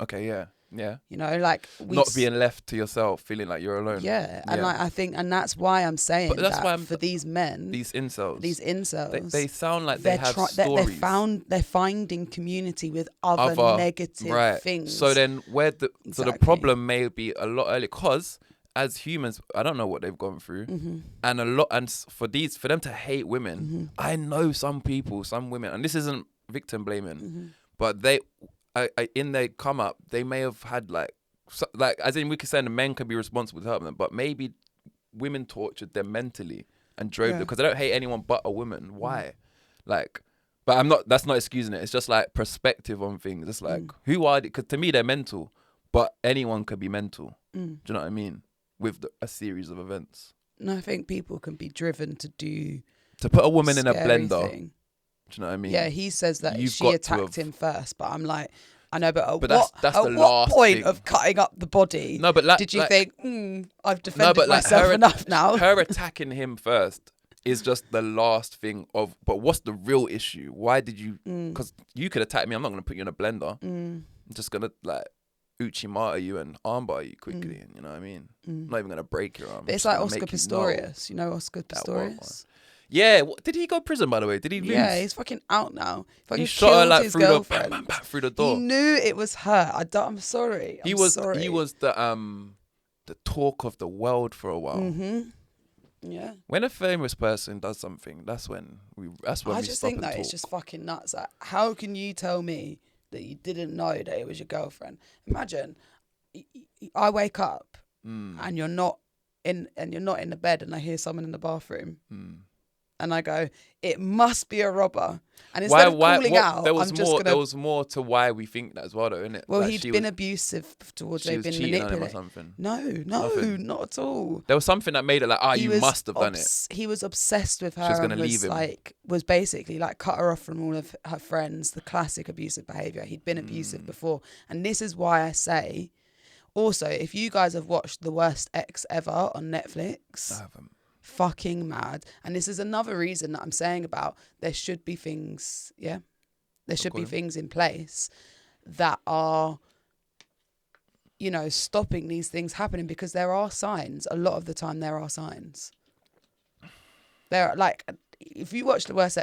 Okay, yeah. You know, like not being left to yourself, feeling like you're alone. Yeah, and like I think, and that's why I'm saying but that's why for these men, these incels, they sound like they have stories. They're finding community with other negative things. So then, so the problem may be a lot earlier, because as humans, I don't know what they've gone through, and for them to hate women, I know some women, and this isn't victim blaming, but in their come up, they may have had like as in we could say the men can be responsible to help them, but maybe women tortured them mentally and drove them, because they don't hate anyone but a woman. Why? Like, but that's not excusing it. It's just like perspective on things. It's like, who are they? Because to me, they're mental, but anyone could be mental. Do you know what I mean? With a series of events. No, I think people can be driven to put a woman in a blender. Thing. Do you know what I mean? Yeah, he says that she attacked him first, but I'm like, I know, but that's the what last point thing of cutting up the body? No, but did you think I've defended myself enough now? Her attacking him first is just the last thing of. But what's the real issue? Why did you? Because you could attack me. I'm not going to put you in a blender. I'm just going to like Uchimata you and armbar you quickly. And you know what I mean? I'm not even going to break your arm. But it's like Oscar Pistorius. You know Oscar Pistorius? Yeah, did he go to prison, by the way? Did he lose? Yeah, he's fucking out now. He shot her like through the door. He knew it was her. I'm sorry. He was the talk of the world for a while. Yeah. When a famous person does something, that's when we stop and talk. I just think that it's just fucking nuts. Like, how can you tell me that you didn't know that it was your girlfriend? Imagine I wake up and you're not in the bed, and I hear someone in the bathroom. And I go, it must be a robber. And instead of calling out, I'm just going to... There was more to why we think that as well, though, isn't it? Well, like he'd been abusive towards her, been manipulating. On him or something. No, nothing. Not at all. There was something that made it like, you must have done it. He was obsessed with her. She was going to leave him. Was basically like cut her off from all of her friends, the classic abusive behaviour. He'd been abusive before. And this is why I say, also, if you guys have watched The Worst Ex Ever on Netflix... I haven't. Fucking mad. And this is another reason that I'm saying about there should be things, there should be things in place that are, you know, stopping these things happening, because there are signs. A lot of the time there are signs. There are, like, if you watch The Worst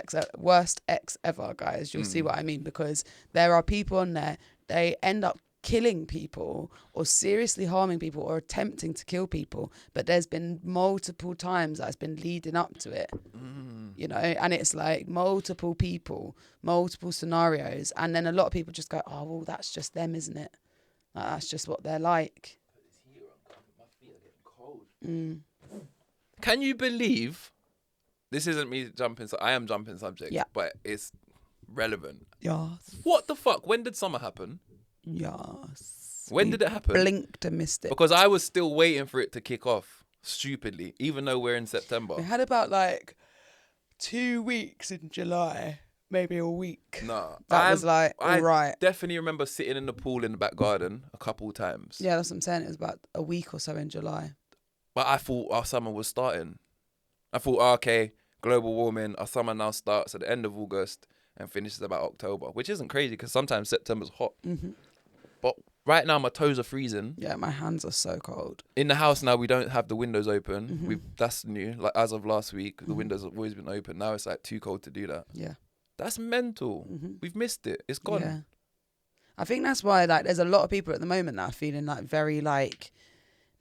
Ex Ever, guys, you'll see what I mean, because there are people on there, they end up killing people or seriously harming people or attempting to kill people, but there's been multiple times that's been leading up to it, you know, and it's like multiple people, multiple scenarios, and then a lot of people just go, oh well, that's just them, isn't it? Like, that's just what they're like. Can you believe this isn't me jumping, I am jumping subject, but it's relevant. Yes. What the fuck? When did summer happen? Yes. When did it happen? Blinked and missed it. Because I was still waiting for it to kick off, stupidly, even though we're in September. We had about like 2 weeks in July, maybe a week. Nah. That was like, all right. I definitely remember sitting in the pool in the back garden a couple times. Yeah, that's what I'm saying. It was about a week or so in July. But I thought our summer was starting. I thought, okay, global warming, our summer now starts at the end of August and finishes about October, which isn't crazy because sometimes September's hot. Mm-hmm. But right now my toes are freezing. Yeah, my hands are so cold. In the house now, we don't have the windows open. Mm-hmm. That's new. Like as of last week, the windows have always been open. Now it's like too cold to do that. Yeah. That's mental. Mm-hmm. We've missed it. It's gone. Yeah. I think that's why like there's a lot of people at the moment that are feeling like very like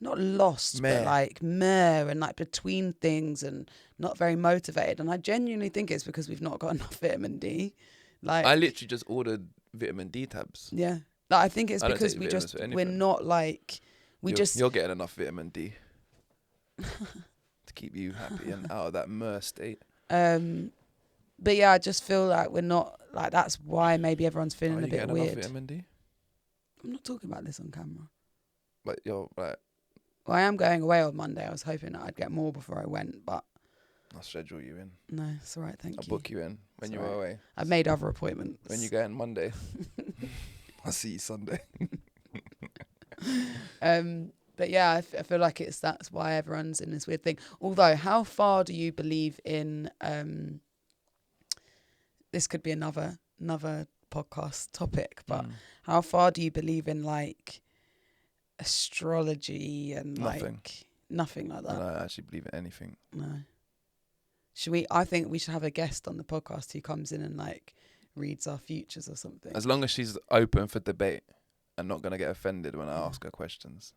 not lost, Meh. but like meh and like between things and not very motivated. And I genuinely think it's because we've not got enough vitamin D. Like I literally just ordered vitamin D tabs. yeah. Like, I think it's I don't because take we vitamins just for anything. we're not like You're getting enough vitamin D to keep you happy and out of that meh state. But yeah, I just feel like we're not like that's why maybe everyone's feeling Are a you bit getting weird. enough vitamin D? I'm not talking about this on camera. But you're right. Well, I am going away on Monday. I was hoping that I'd get more before I went, but I'll schedule you in. no, it's all right. Thank I'll you. book you in when It's you're all right. away. I've made other appointments. When you go on Monday, I'll see you Sunday. But yeah, I feel like that's why everyone's in this weird thing. Although, how far do you believe in? This could be another podcast topic, but how far do you believe in like astrology and nothing like that? I don't actually believe in anything. No. I think we should have a guest on the podcast who comes in and like reads our futures or something. As long as she's open for debate and not going to get offended when I ask her questions.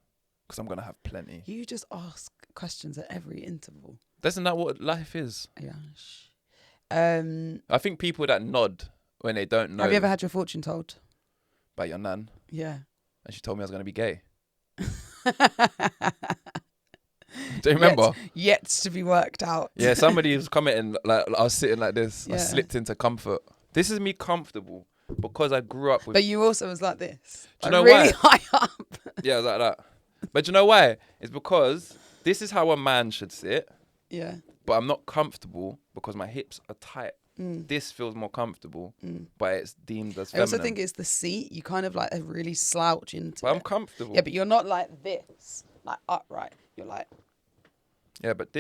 Because I'm going to have plenty. You just ask questions at every interval. Isn't that what life is? Yeah. I think people that nod when they don't know. Have you ever had your fortune told? By your nan? Yeah. And she told me I was going to be gay. Do you remember? Yet to be worked out. Yeah, somebody was commenting, like I was sitting like this. Yeah. I slipped into comfort. This is me comfortable because I grew up with... But you also was like this. Do you know really why? high up. Yeah, I was like that. But you know why? It's because this is how a man should sit. Yeah. But I'm not comfortable because my hips are tight. This feels more comfortable, but it's deemed as feminine. I also think it's the seat. You kind of like really slouch into But it. I'm comfortable. Yeah, but you're not like this, like upright. You're like... Yeah, but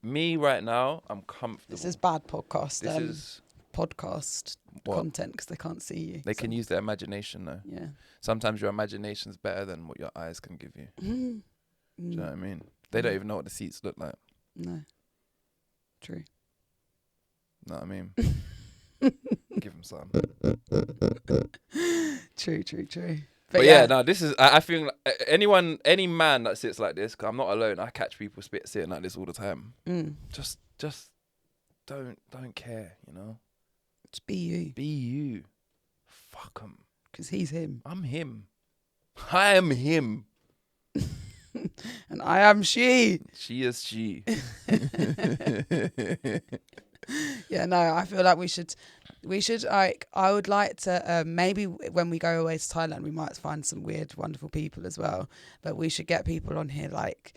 me right now, I'm comfortable. This is bad podcast. This is... Podcast What? content because they can't see you. They can use their imagination though. Yeah. Sometimes your imagination's better than what your eyes can give you. Do you know what I mean? They don't even know what the seats look like. No. True. Know what I mean? Give them some. True. But yeah, no, this is, I feel like any man that sits like this, because I'm not alone, I catch people sitting like this all the time. Just don't care, you know? Just be you. Be you. Fuck him. Because he's him. I'm him. I am him. And I am she. She is she. Yeah, no, I feel like we should like, I would like to, maybe when we go away to Thailand, we might find some weird, wonderful people as well. But we should get people on here like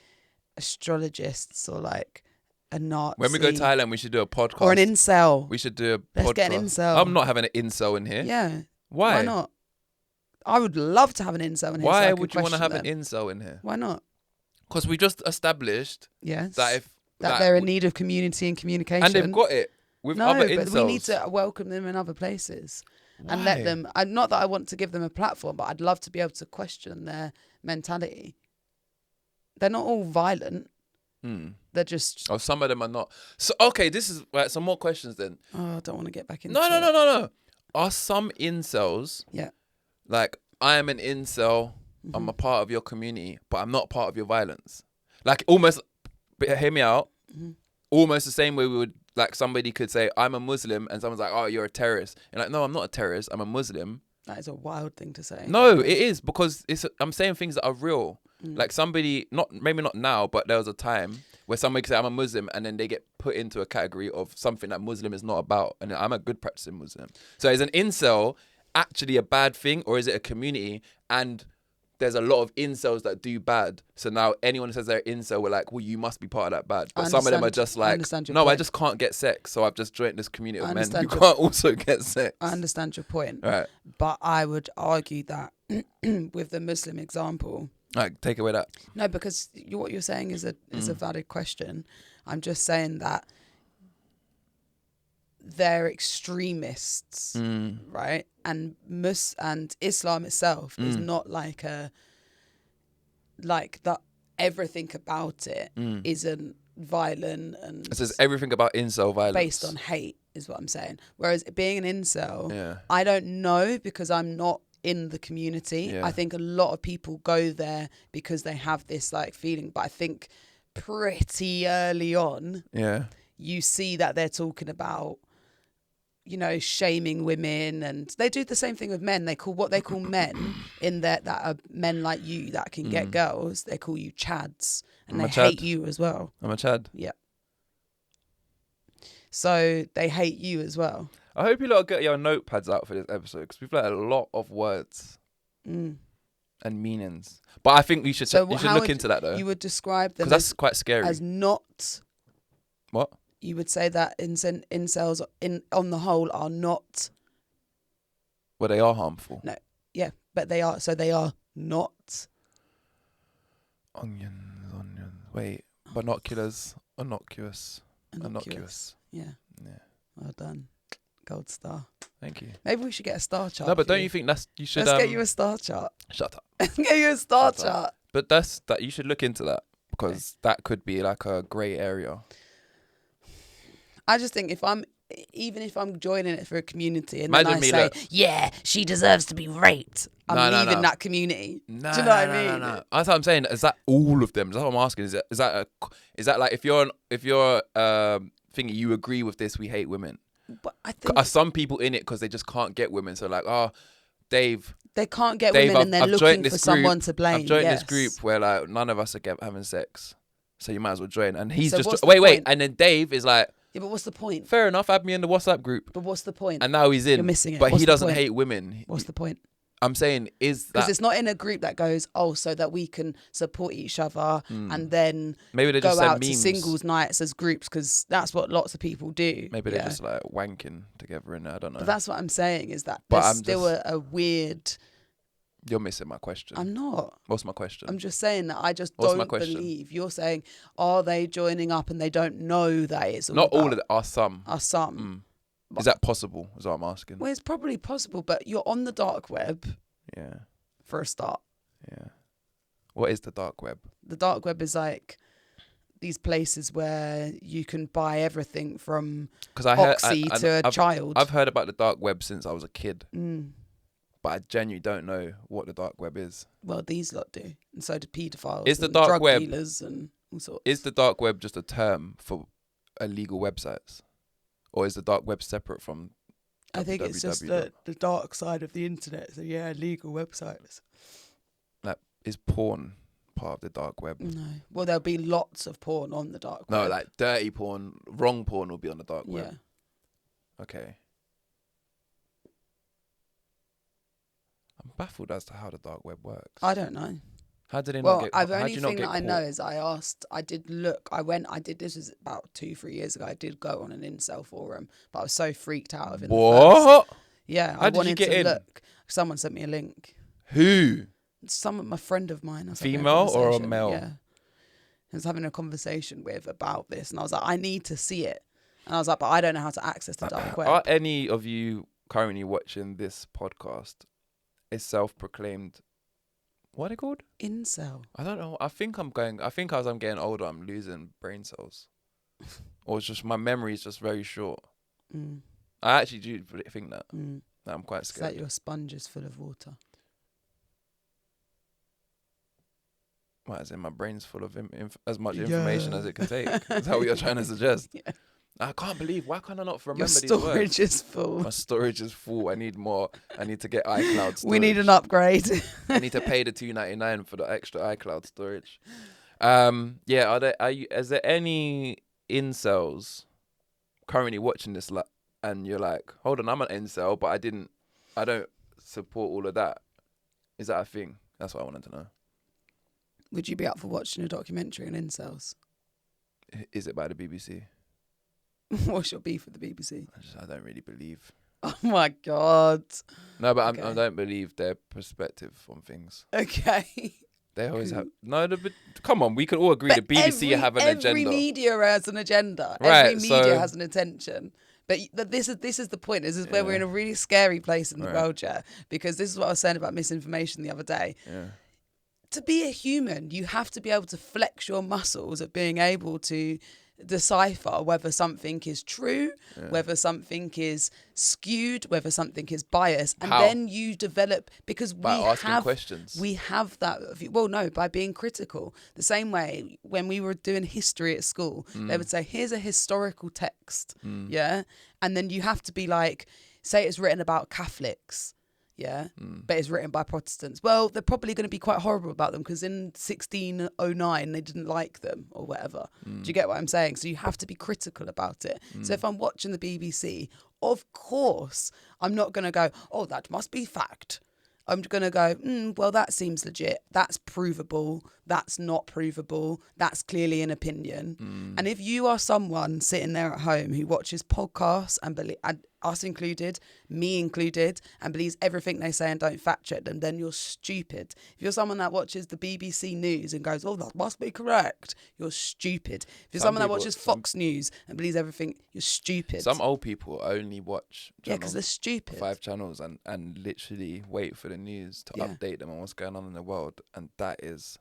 astrologists or like a Nazi. When we go to Thailand, we should do a podcast. Or an incel. We should do a Let's podcast. get an incel. I'm not having an incel in here. Yeah. Why? Why not? I would love to have an incel in here. Why so would you want to have an incel in here? Why not? Because we just established Yes. that they're in need of community and communication. and they've got it with other incels. but we need to welcome them in other places and let them. Not that I want to give them a platform, but I'd love to be able to question their mentality. They're not all violent. They're just. Oh, some of them are not. So okay, this is right. Some more questions then. Oh, I don't want to get back into. No. Are some incels? Yeah. Like I am an incel. I'm a part of your community, but I'm not part of your violence. Like almost. But hear me out. Almost the same way we would, like, somebody could say, I'm a Muslim, and someone's like, oh, you're a terrorist. And like, no, I'm not a terrorist. I'm a Muslim. That is a wild thing to say. No, it is, because I'm saying things that are real. Like somebody, maybe not now, but there was a time where somebody could say, I'm a Muslim, and then they get put into a category of something that Muslim is not about. And I'm a good practicing Muslim. So is an incel actually a bad thing, or is it a community? And there's a lot of incels that do bad. So now anyone who says they're incel, we're like, well, you must be part of that bad. But some of them are just like, no, I just can't get sex. So I've just joined this community of men who can't also get sex. I understand your point. Right. But I would argue that with the Muslim example. Like, take away that. No, because what you're saying is a valid question. I'm just saying that they're extremists, right? And Islam itself is not like that. Everything about it isn't violent, and it says everything about incel violence based on hate, is what I'm saying. Whereas being an incel, I don't know because I'm not in the community. I think a lot of people go there because they have this like feeling, but I think pretty early on, you see that they're talking about, you know, shaming women, and they do the same thing with men. They call men in that are men like you that can get girls. They call you chads, and they hate you as well. I'm a chad. Yeah. So they hate you as well. I hope you lot get your notepads out for this episode because we've learned a lot of words and meanings. But I think you should look into that though. You would describe them because that's quite scary. As not. What? You would say that incels on the whole are not. Well, they are harmful. No, yeah, but they are. So they are not. Onions. Wait, binoculars. Innocuous. Yeah. Well done. Gold star. Thank you. Maybe we should get a star chart. No, but don't you think you should? Let's get you a star chart. Shut up. Get you a star chart. But you should look into that because that could be like a grey area. I just think if I'm joining it for a community and then I say, yeah, she deserves to be raped, I'm leaving that community. No, do you know what I mean? No. That's what I'm saying. Is that all of them? That's what I'm asking. Is that like if you're thinking you agree with this, we hate women. But I think are some people in it because they just can't get women? So like, Dave, they can't get women and they're looking for someone to blame. I've joined this group where like none of us are having sex, so you might as well join. And he's just wait, and then Dave is like. Yeah, but what's the point? Fair enough, add me in the WhatsApp group. But what's the point? And now he's in. You're missing it. But he doesn't hate women. What's the point? I'm saying because it's not in a group that goes, so that we can support each other and then maybe they go just out memes. to singles nights as groups because that's what lots of people do. Maybe they're just like wanking together in there. I don't know. But that's what I'm saying is that there's still a weird. You're missing my question. I'm not. What's my question? I'm just saying that I just don't believe. You're saying, are they joining up and they don't know that it's all not about, all of it. Are some. Is that possible? Is what I'm asking. Well, it's probably possible, but you're on the dark web. Yeah. For a start. Yeah. What is the dark web? The dark web is like these places where you can buy everything from Oxy to a child. I've heard about the dark web since I was a kid. But I genuinely don't know what the dark web is. Well, these lot do. And so do paedophiles and drug dealers and all sorts. Is the dark web just a term for illegal websites? Or is the dark web separate from I think it's just the dark side of the internet. So yeah, illegal websites. Like, is porn part of the dark web? No. Well, there'll be lots of porn on the dark web. No, like dirty porn, wrong porn will be on the dark web. Yeah. Okay. I'm baffled as to how the dark web works. I don't know. How did it not get the only thing that I know is I did look, this was about 2-3 years ago, I did go on an incel forum, but I was so freaked out of it. What? Yeah, I wanted did you get to in? look. Someone sent me a link. Who? My friend of mine. Female or a male? Yeah. I was having a conversation with about this, and I was like, I need to see it. And I was like, but I don't know how to access the dark web. Are any of you currently watching this podcast a self-proclaimed, what are they called? Incel. I don't know. I think as I'm getting older, I'm losing brain cells. Or it's just my memory is just very short. I actually do think that. I'm quite scared. It's like your sponge is full of water. What, as in my brain's full of as much information as it can take? Is that what you're trying to suggest? Yeah. I can't believe, why can't I not remember these words? Your storage is full. My storage is full. I need more. I need to get iCloud storage. We need an upgrade. I need to pay the $2.99 for the extra iCloud storage. Yeah, is there any incels currently watching this and you're like, hold on, I'm an incel, but I don't support all of that. Is that a thing? That's what I wanted to know. Would you be up for watching a documentary on incels? Is it by the BBC? What's your beef with the BBC? I don't really believe. Oh my God. No, but Okay. I don't believe their perspective on things. Okay. They always have come on, we can all agree the BBC have an agenda. Every media has an agenda. Right, Every media has an intention. But this is the point. This is where we're in a really scary place in the world, yeah. Because this is what I was saying about misinformation the other day. Yeah. To be a human, you have to be able to flex your muscles of being able to decipher whether something is true, whether something is skewed, whether something is biased, and then you develop, because by asking questions. We have that. Well, no, by being critical. The same way when we were doing history at school, they would say, "Here's a historical text," yeah, and then you have to be like, say it's written about Catholics. Yeah, but it's written by Protestants. Well, they're probably going to be quite horrible about them because in 1609 they didn't like them or whatever. Do you get what I'm saying? So you have to be critical about it. So if I'm watching the BBC, of course, I'm not going to go, oh, that must be fact. I'm going to go, well, that seems legit. That's provable. That's not provable. That's clearly an opinion. And if you are someone sitting there at home who watches podcasts and us included, me included, and believes everything they say and don't fact check them, then you're stupid. If you're someone that watches the BBC News and goes, oh, that must be correct, you're stupid. If you're someone that watches Fox News and believes everything, you're stupid. Some old people only watch because they're stupid. 5 channels and literally wait for the news to update them on what's going on in the world, and that is...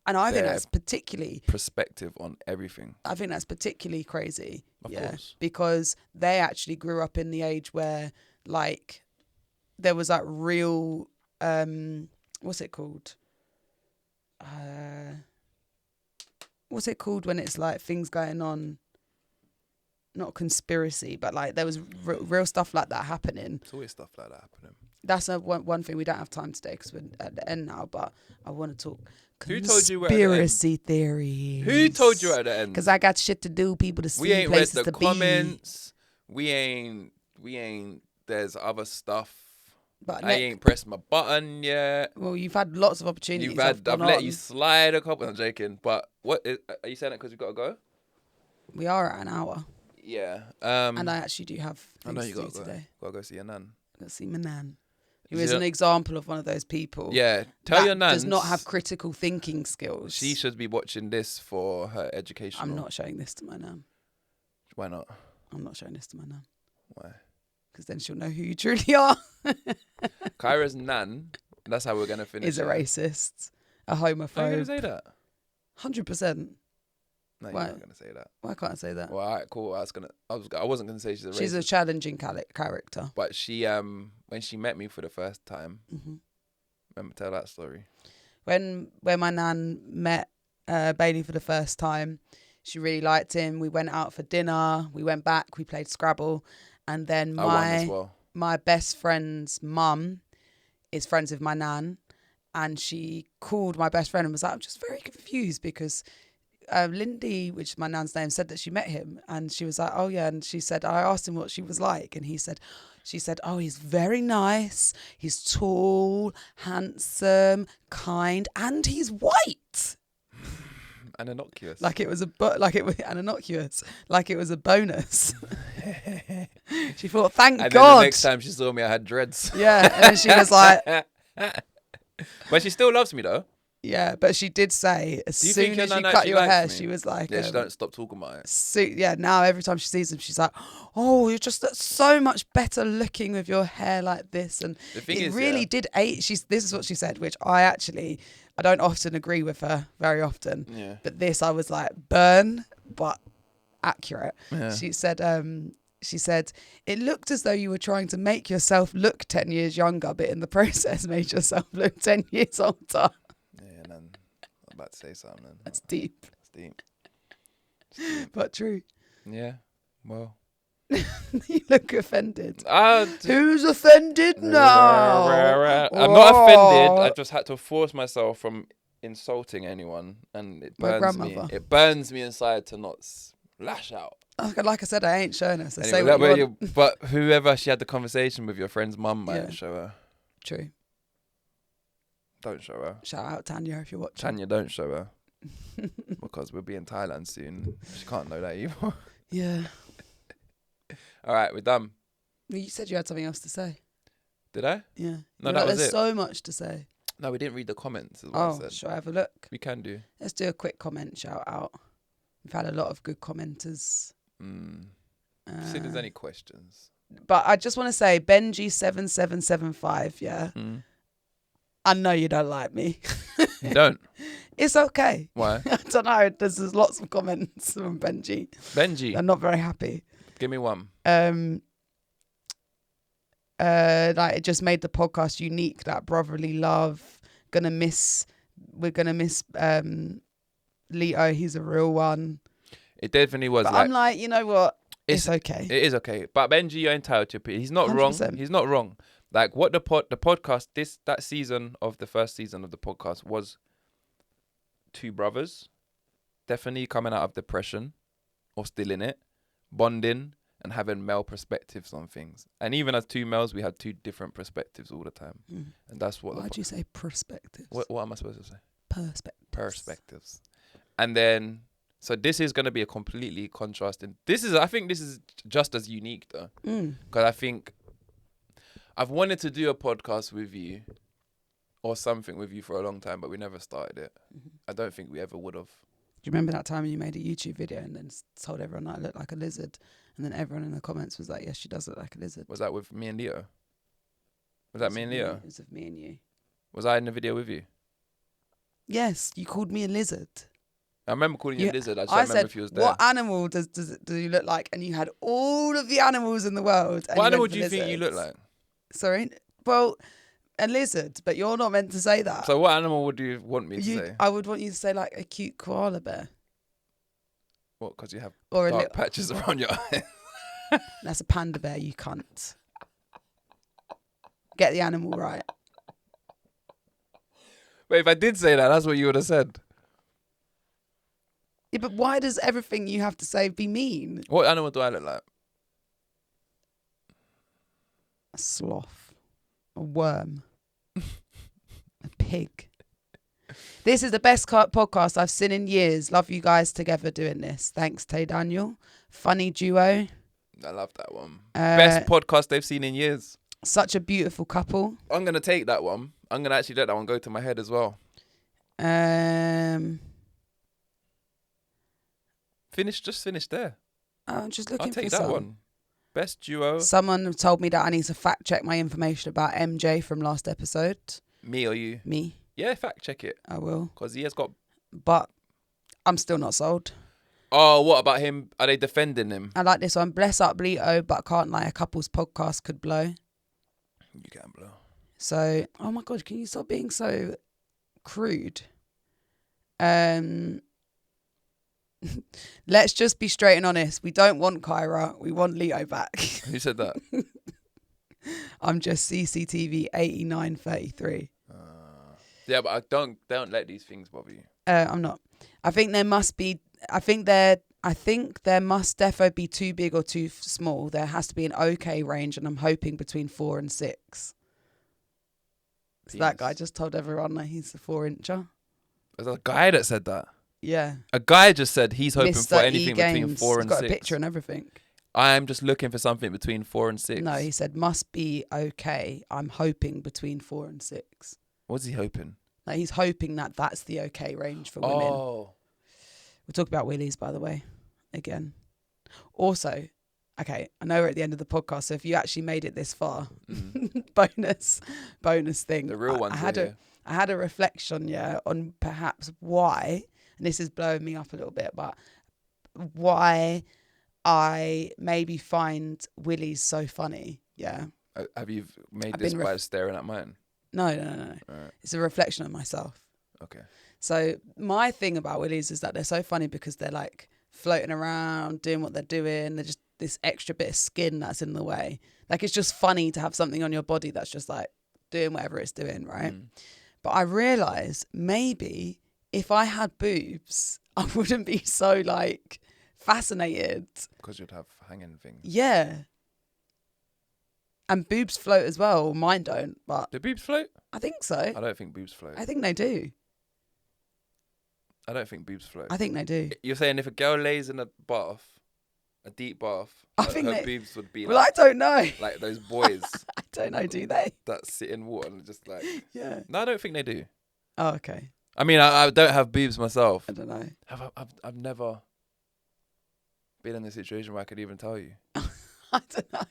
And I think that's particularly... perspective on everything. I think that's particularly crazy. Of course. Because they actually grew up in the age where, like, there was that real... what's it called? What's it called when it's, like, things going on? Not conspiracy, but, like, there was real stuff like that happening. There's always stuff like that happening. That's one thing. We don't have time today because we're at the end now, but I want to talk... Who told you we're at the end? Conspiracy theories. Who told you at the end? Because I got shit to do, people to see, we ain't places read the to comments. We ain't. There's other stuff. But I ain't pressed my button yet. Well, you've had lots of opportunities. I've let you slide a couple. I'm joking. But are you saying that because you've got to go? We are at an hour. Yeah. And I actually do have things I know you to do got to today. Got to go see your nan. Got to see my nan. Who is an example of one of those people. Yeah, tell your nan does not have critical thinking skills. She should be watching this for her education. I'm not showing this to my nan. Why not? I'm not showing this to my nan. Why? Because then she'll know who you truly are. KAIRA's nan, that's how we're going to finish. Is a racist, a homophobe. Are you going to say that? 100%. No, you're not going to say that. Why can't I say that? Well, all right, cool. I wasn't going to say she's a racist. She's a challenging character. But she, when she met me for the first time, remember, tell that story. When my nan met Bailey for the first time, she really liked him. We went out for dinner. We went back. We played Scrabble. And then my best friend's mum is friends with my nan. And she called my best friend and was like, I'm just very confused because... Lindy, which is my nan's name, said that she met him, and she was like, oh yeah, and she said, I asked him what she was like, and she said, oh, he's very nice, he's tall, handsome, kind, and he's white. And innocuous. Like it was and innocuous, like it was a bonus. She thought, thank God. And then the next time she saw me, I had dreads. Yeah, and then she was like, but she still loves me though. Yeah, but she did say as soon as you cut your hair, she was like... Yeah, she don't stop talking about it. Yeah, now every time she sees him, she's like, oh, you're just so much better looking with your hair like this. And the thing it really did age. This is what she said, which I don't often agree with her very often. Yeah. But this, I was like, burn, but accurate. Yeah. She said, it looked as though you were trying to make yourself look 10 years younger, but in the process made yourself look 10 years older. I'm about to say something. That's deep. It's deep. But true. Yeah. Well. You look offended. Who's offended now? I'm not offended. I just had to force myself from insulting anyone, and it burns me. It burns me inside to not lash out. Like I said, I ain't showing her. So anyway, say what you want. But whoever she had the conversation with, your friend's mum might show her. True. Don't show her. Shout out Tanya if you're watching. Tanya, don't show her. Because we'll be in Thailand soon. She can't know that either. Yeah. All right, we're done. You said you had something else to say. Did I? Yeah. No, that was there's it. so much to say. No, we didn't read the comments. Is what I said. Shall I have a look? We can do. Let's do a quick comment shout out. We've had a lot of good commenters. See if there's any questions. But I just want to say, Benji7775, yeah. I know you don't like me. You don't? It's okay. Why? I don't know. There's lots of comments from Benji. Benji. I'm not very happy. Give me one. Like it just made the podcast unique. That brotherly love. We're gonna miss Leo. He's a real one. It definitely was. But I'm like, you know what? It's okay. It is okay. But Benji, you're entitled to opinion. He's not 100%. wrong. He's not wrong. Like what the podcast, that season of the first season of the podcast was two brothers, definitely coming out of depression, or still in it, bonding and having male perspectives on things. And even as two males, we had two different perspectives all the time. And that's what. Why'd you say perspectives? What am I supposed to say? Perspectives. And then, so this is going to be a completely contrasting. I think this is just as unique though, because I think I've wanted to do a podcast with you or something with you for a long time, but we never started it. I don't think we ever would have. Do you remember that time you made a YouTube video and then told everyone I look like a lizard? And then everyone in the comments was like, yes, she does look like a lizard. Was that with me and Leo? Was that me and Leo? It was with me and you. Was I in the video with you? Yes, you called me a lizard. I remember calling you a lizard. I just don't remember if you was there. What animal do you look like? And you had all of the animals in the world. What animal do you think you look like? Sorry? Well, a lizard, but you're not meant to say that. So what animal would you want me to say? I would want you to say like a cute koala bear. What, because you have or dark patches around your eyes? That's a panda bear, you cunt. Get the animal right. But if I did say that, that's what you would have said. Yeah, but why does everything you have to say be mean? What animal do I look like? A sloth. A worm. A pig. This is the best podcast I've seen in years. Love you guys together doing this. Thanks, Tay Daniel. Funny duo. I love that one. Best podcast they've seen in years. Such a beautiful couple. I'm going to take that one. I'm going to actually let that one go to my head as well. Just finish there. I'm just looking I'll take for that one. Best duo. Someone told me that I need to fact check my information about MJ from last episode. Me or you? Me. Yeah, fact check it. I will. Because he has got... But I'm still not sold. Oh, what about him? Are they defending him? I like this one. Bless up Leo, but can't lie. A couple's podcast could blow. You can blow. So, oh my God, can you stop being so crude? Let's just be straight and honest. We don't want KAIRA. We want Leo back. Who said that? I'm just CCTV 8933. Yeah, but I don't let these things bother you. I'm not. I think there must be. I think there must defo be too big or too small. There has to be an okay range, and I'm hoping between 4 and 6. So that guy just told everyone that he's a 4-incher. There's a guy that said that. Yeah. A guy just said he's hoping Mr. for anything between 4 and 6. He's got a picture and everything. I'm just looking for something between 4 and 6. No, he said must be okay. I'm hoping between 4 and 6. What's he hoping? Like he's hoping that that's the okay range for women. Oh. We'll talk about willies, by the way, again. Also, okay, I know we're at the end of the podcast, so if you actually made it this far, bonus thing. The real ones I had a reflection, on perhaps why, and this is blowing me up a little bit, but why I maybe find willies so funny, yeah. Have you made this by staring at mine? No. Right. It's a reflection of myself. Okay. So my thing about willies is that they're so funny because they're like floating around, doing what they're doing. They're just this extra bit of skin that's in the way. Like it's just funny to have something on your body that's just like doing whatever it's doing, right? But I realise maybe if I had boobs, I wouldn't be so like fascinated. Because you'd have hanging things. Yeah. And boobs float as well. Mine don't, but Do boobs float? I think so. I don't think boobs float. I think they do. I don't think boobs float. I think they do. You're saying if a girl lays in a bath, a deep bath, I think her they- boobs would be Well, I don't know. like those boys I don't know, do they? that sit in water and just like... Yeah. No, I don't think they do. Oh, okay. I mean, I don't have boobs myself. I don't know. I've never been in a situation where I could even tell you. I don't know.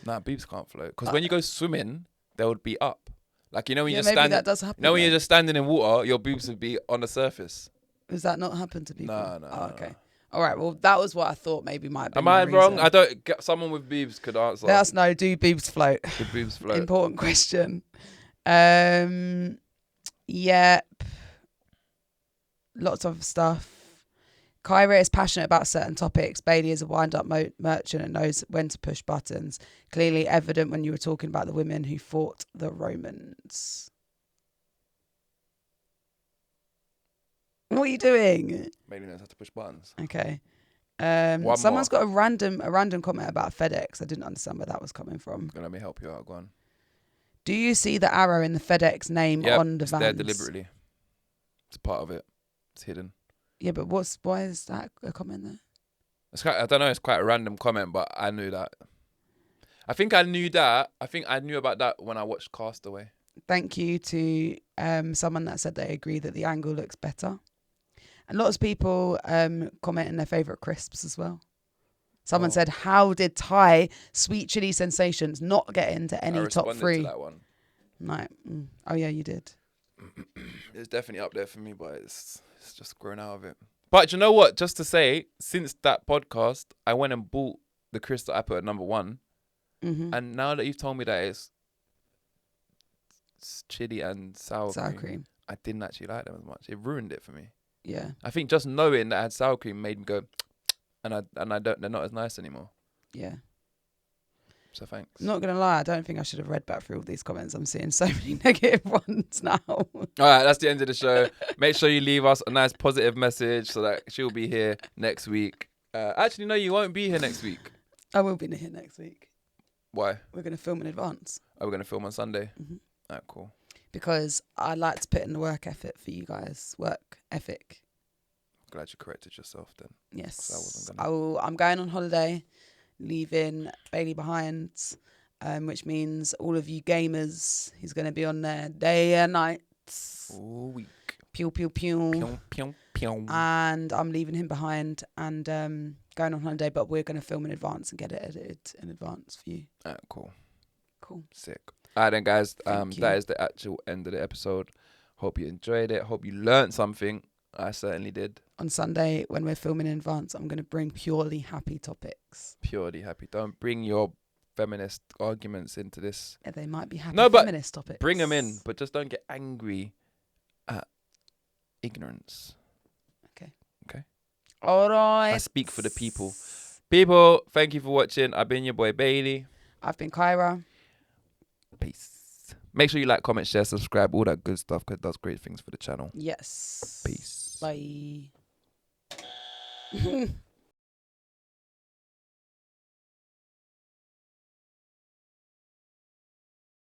Nah, boobs can't float. Because when you go swimming, they would be up. Like, you know when Yeah, you're just maybe standing... that does happen. when though. you're just standing in water, your boobs would be on the surface. Does that not happen to people? No. Oh, okay. All right. Well, that was what I thought maybe might have been Am my I wrong? reason. I don't... Someone with boobs could answer. Let us know. Do boobs float? Do boobs float? Important question. Yep. Lots of stuff. KAIRA is passionate about certain topics. Bailey is a wind-up merchant and knows when to push buttons. Clearly evident when you were talking about the women who fought the Romans. What are you doing? Maybe knows how to push buttons. Okay. One Someone's more. got a random comment about FedEx. I didn't understand where that was coming from. Let me help you out. Go on. Do you see the arrow in the FedEx name Yep, on the it's vans? there deliberately. It's part of it. It's hidden. Yeah, but why is that a comment there? I don't know. It's quite a random comment, but I knew that. I think I knew about that when I watched Castaway. Thank you to someone that said they agree that the angle looks better. And lots of people commenting their favourite crisps as well. Someone said, how did Thai sweet chili sensations not get into any top responded 3? to that one. No. Oh, yeah, you did. It's definitely up there for me, but it's just grown out of it. But you know what? Just to say, since that podcast, I went and bought the crisps that I put at number 1. Mm-hmm. And now that you've told me that it's chili and sour cream, I didn't actually like them as much. It ruined it for me. Yeah. I think just knowing that I had sour cream made me go, and I don't. They're not as nice anymore. Yeah. So thanks. Not going to lie, I don't think I should have read back through all these comments. I'm seeing so many negative ones now. All right, that's the end of the show. Make sure you leave us a nice positive message so that she'll be here next week. Actually, no, you won't be here next week. I will be here next week. Why? We're going to film in advance. Are we going to film on Sunday? Mm-hmm. All right, cool. Because I like to put in the work effort for you guys. Work ethic. Glad you corrected yourself then. Yes. I wasn't I'm going on holiday, leaving Bailey behind, which means all of you gamers, he's going to be on there day and night. All week. Pew, pew, pew. Pew, pew, pew. And I'm leaving him behind and going on holiday, but we're going to film in advance and get it edited in advance for you. All right, cool. Cool. Sick. All right then, guys. Thank you. That is the actual end of the episode. Hope you enjoyed it. Hope you learned something. I certainly did. On Sunday, when we're filming in advance, I'm going to bring purely happy topics. Purely happy. Don't bring your feminist arguments into this. Yeah, they might be happy No, but feminist topics. Bring them in, but just don't get angry at ignorance. Okay. All right. I speak for the people. People, thank you for watching. I've been your boy Bailey. I've been KAIRA. Peace. Make sure you like, comment, share, subscribe, all that good stuff, because it does great things for the channel. Yes. Peace. Bye.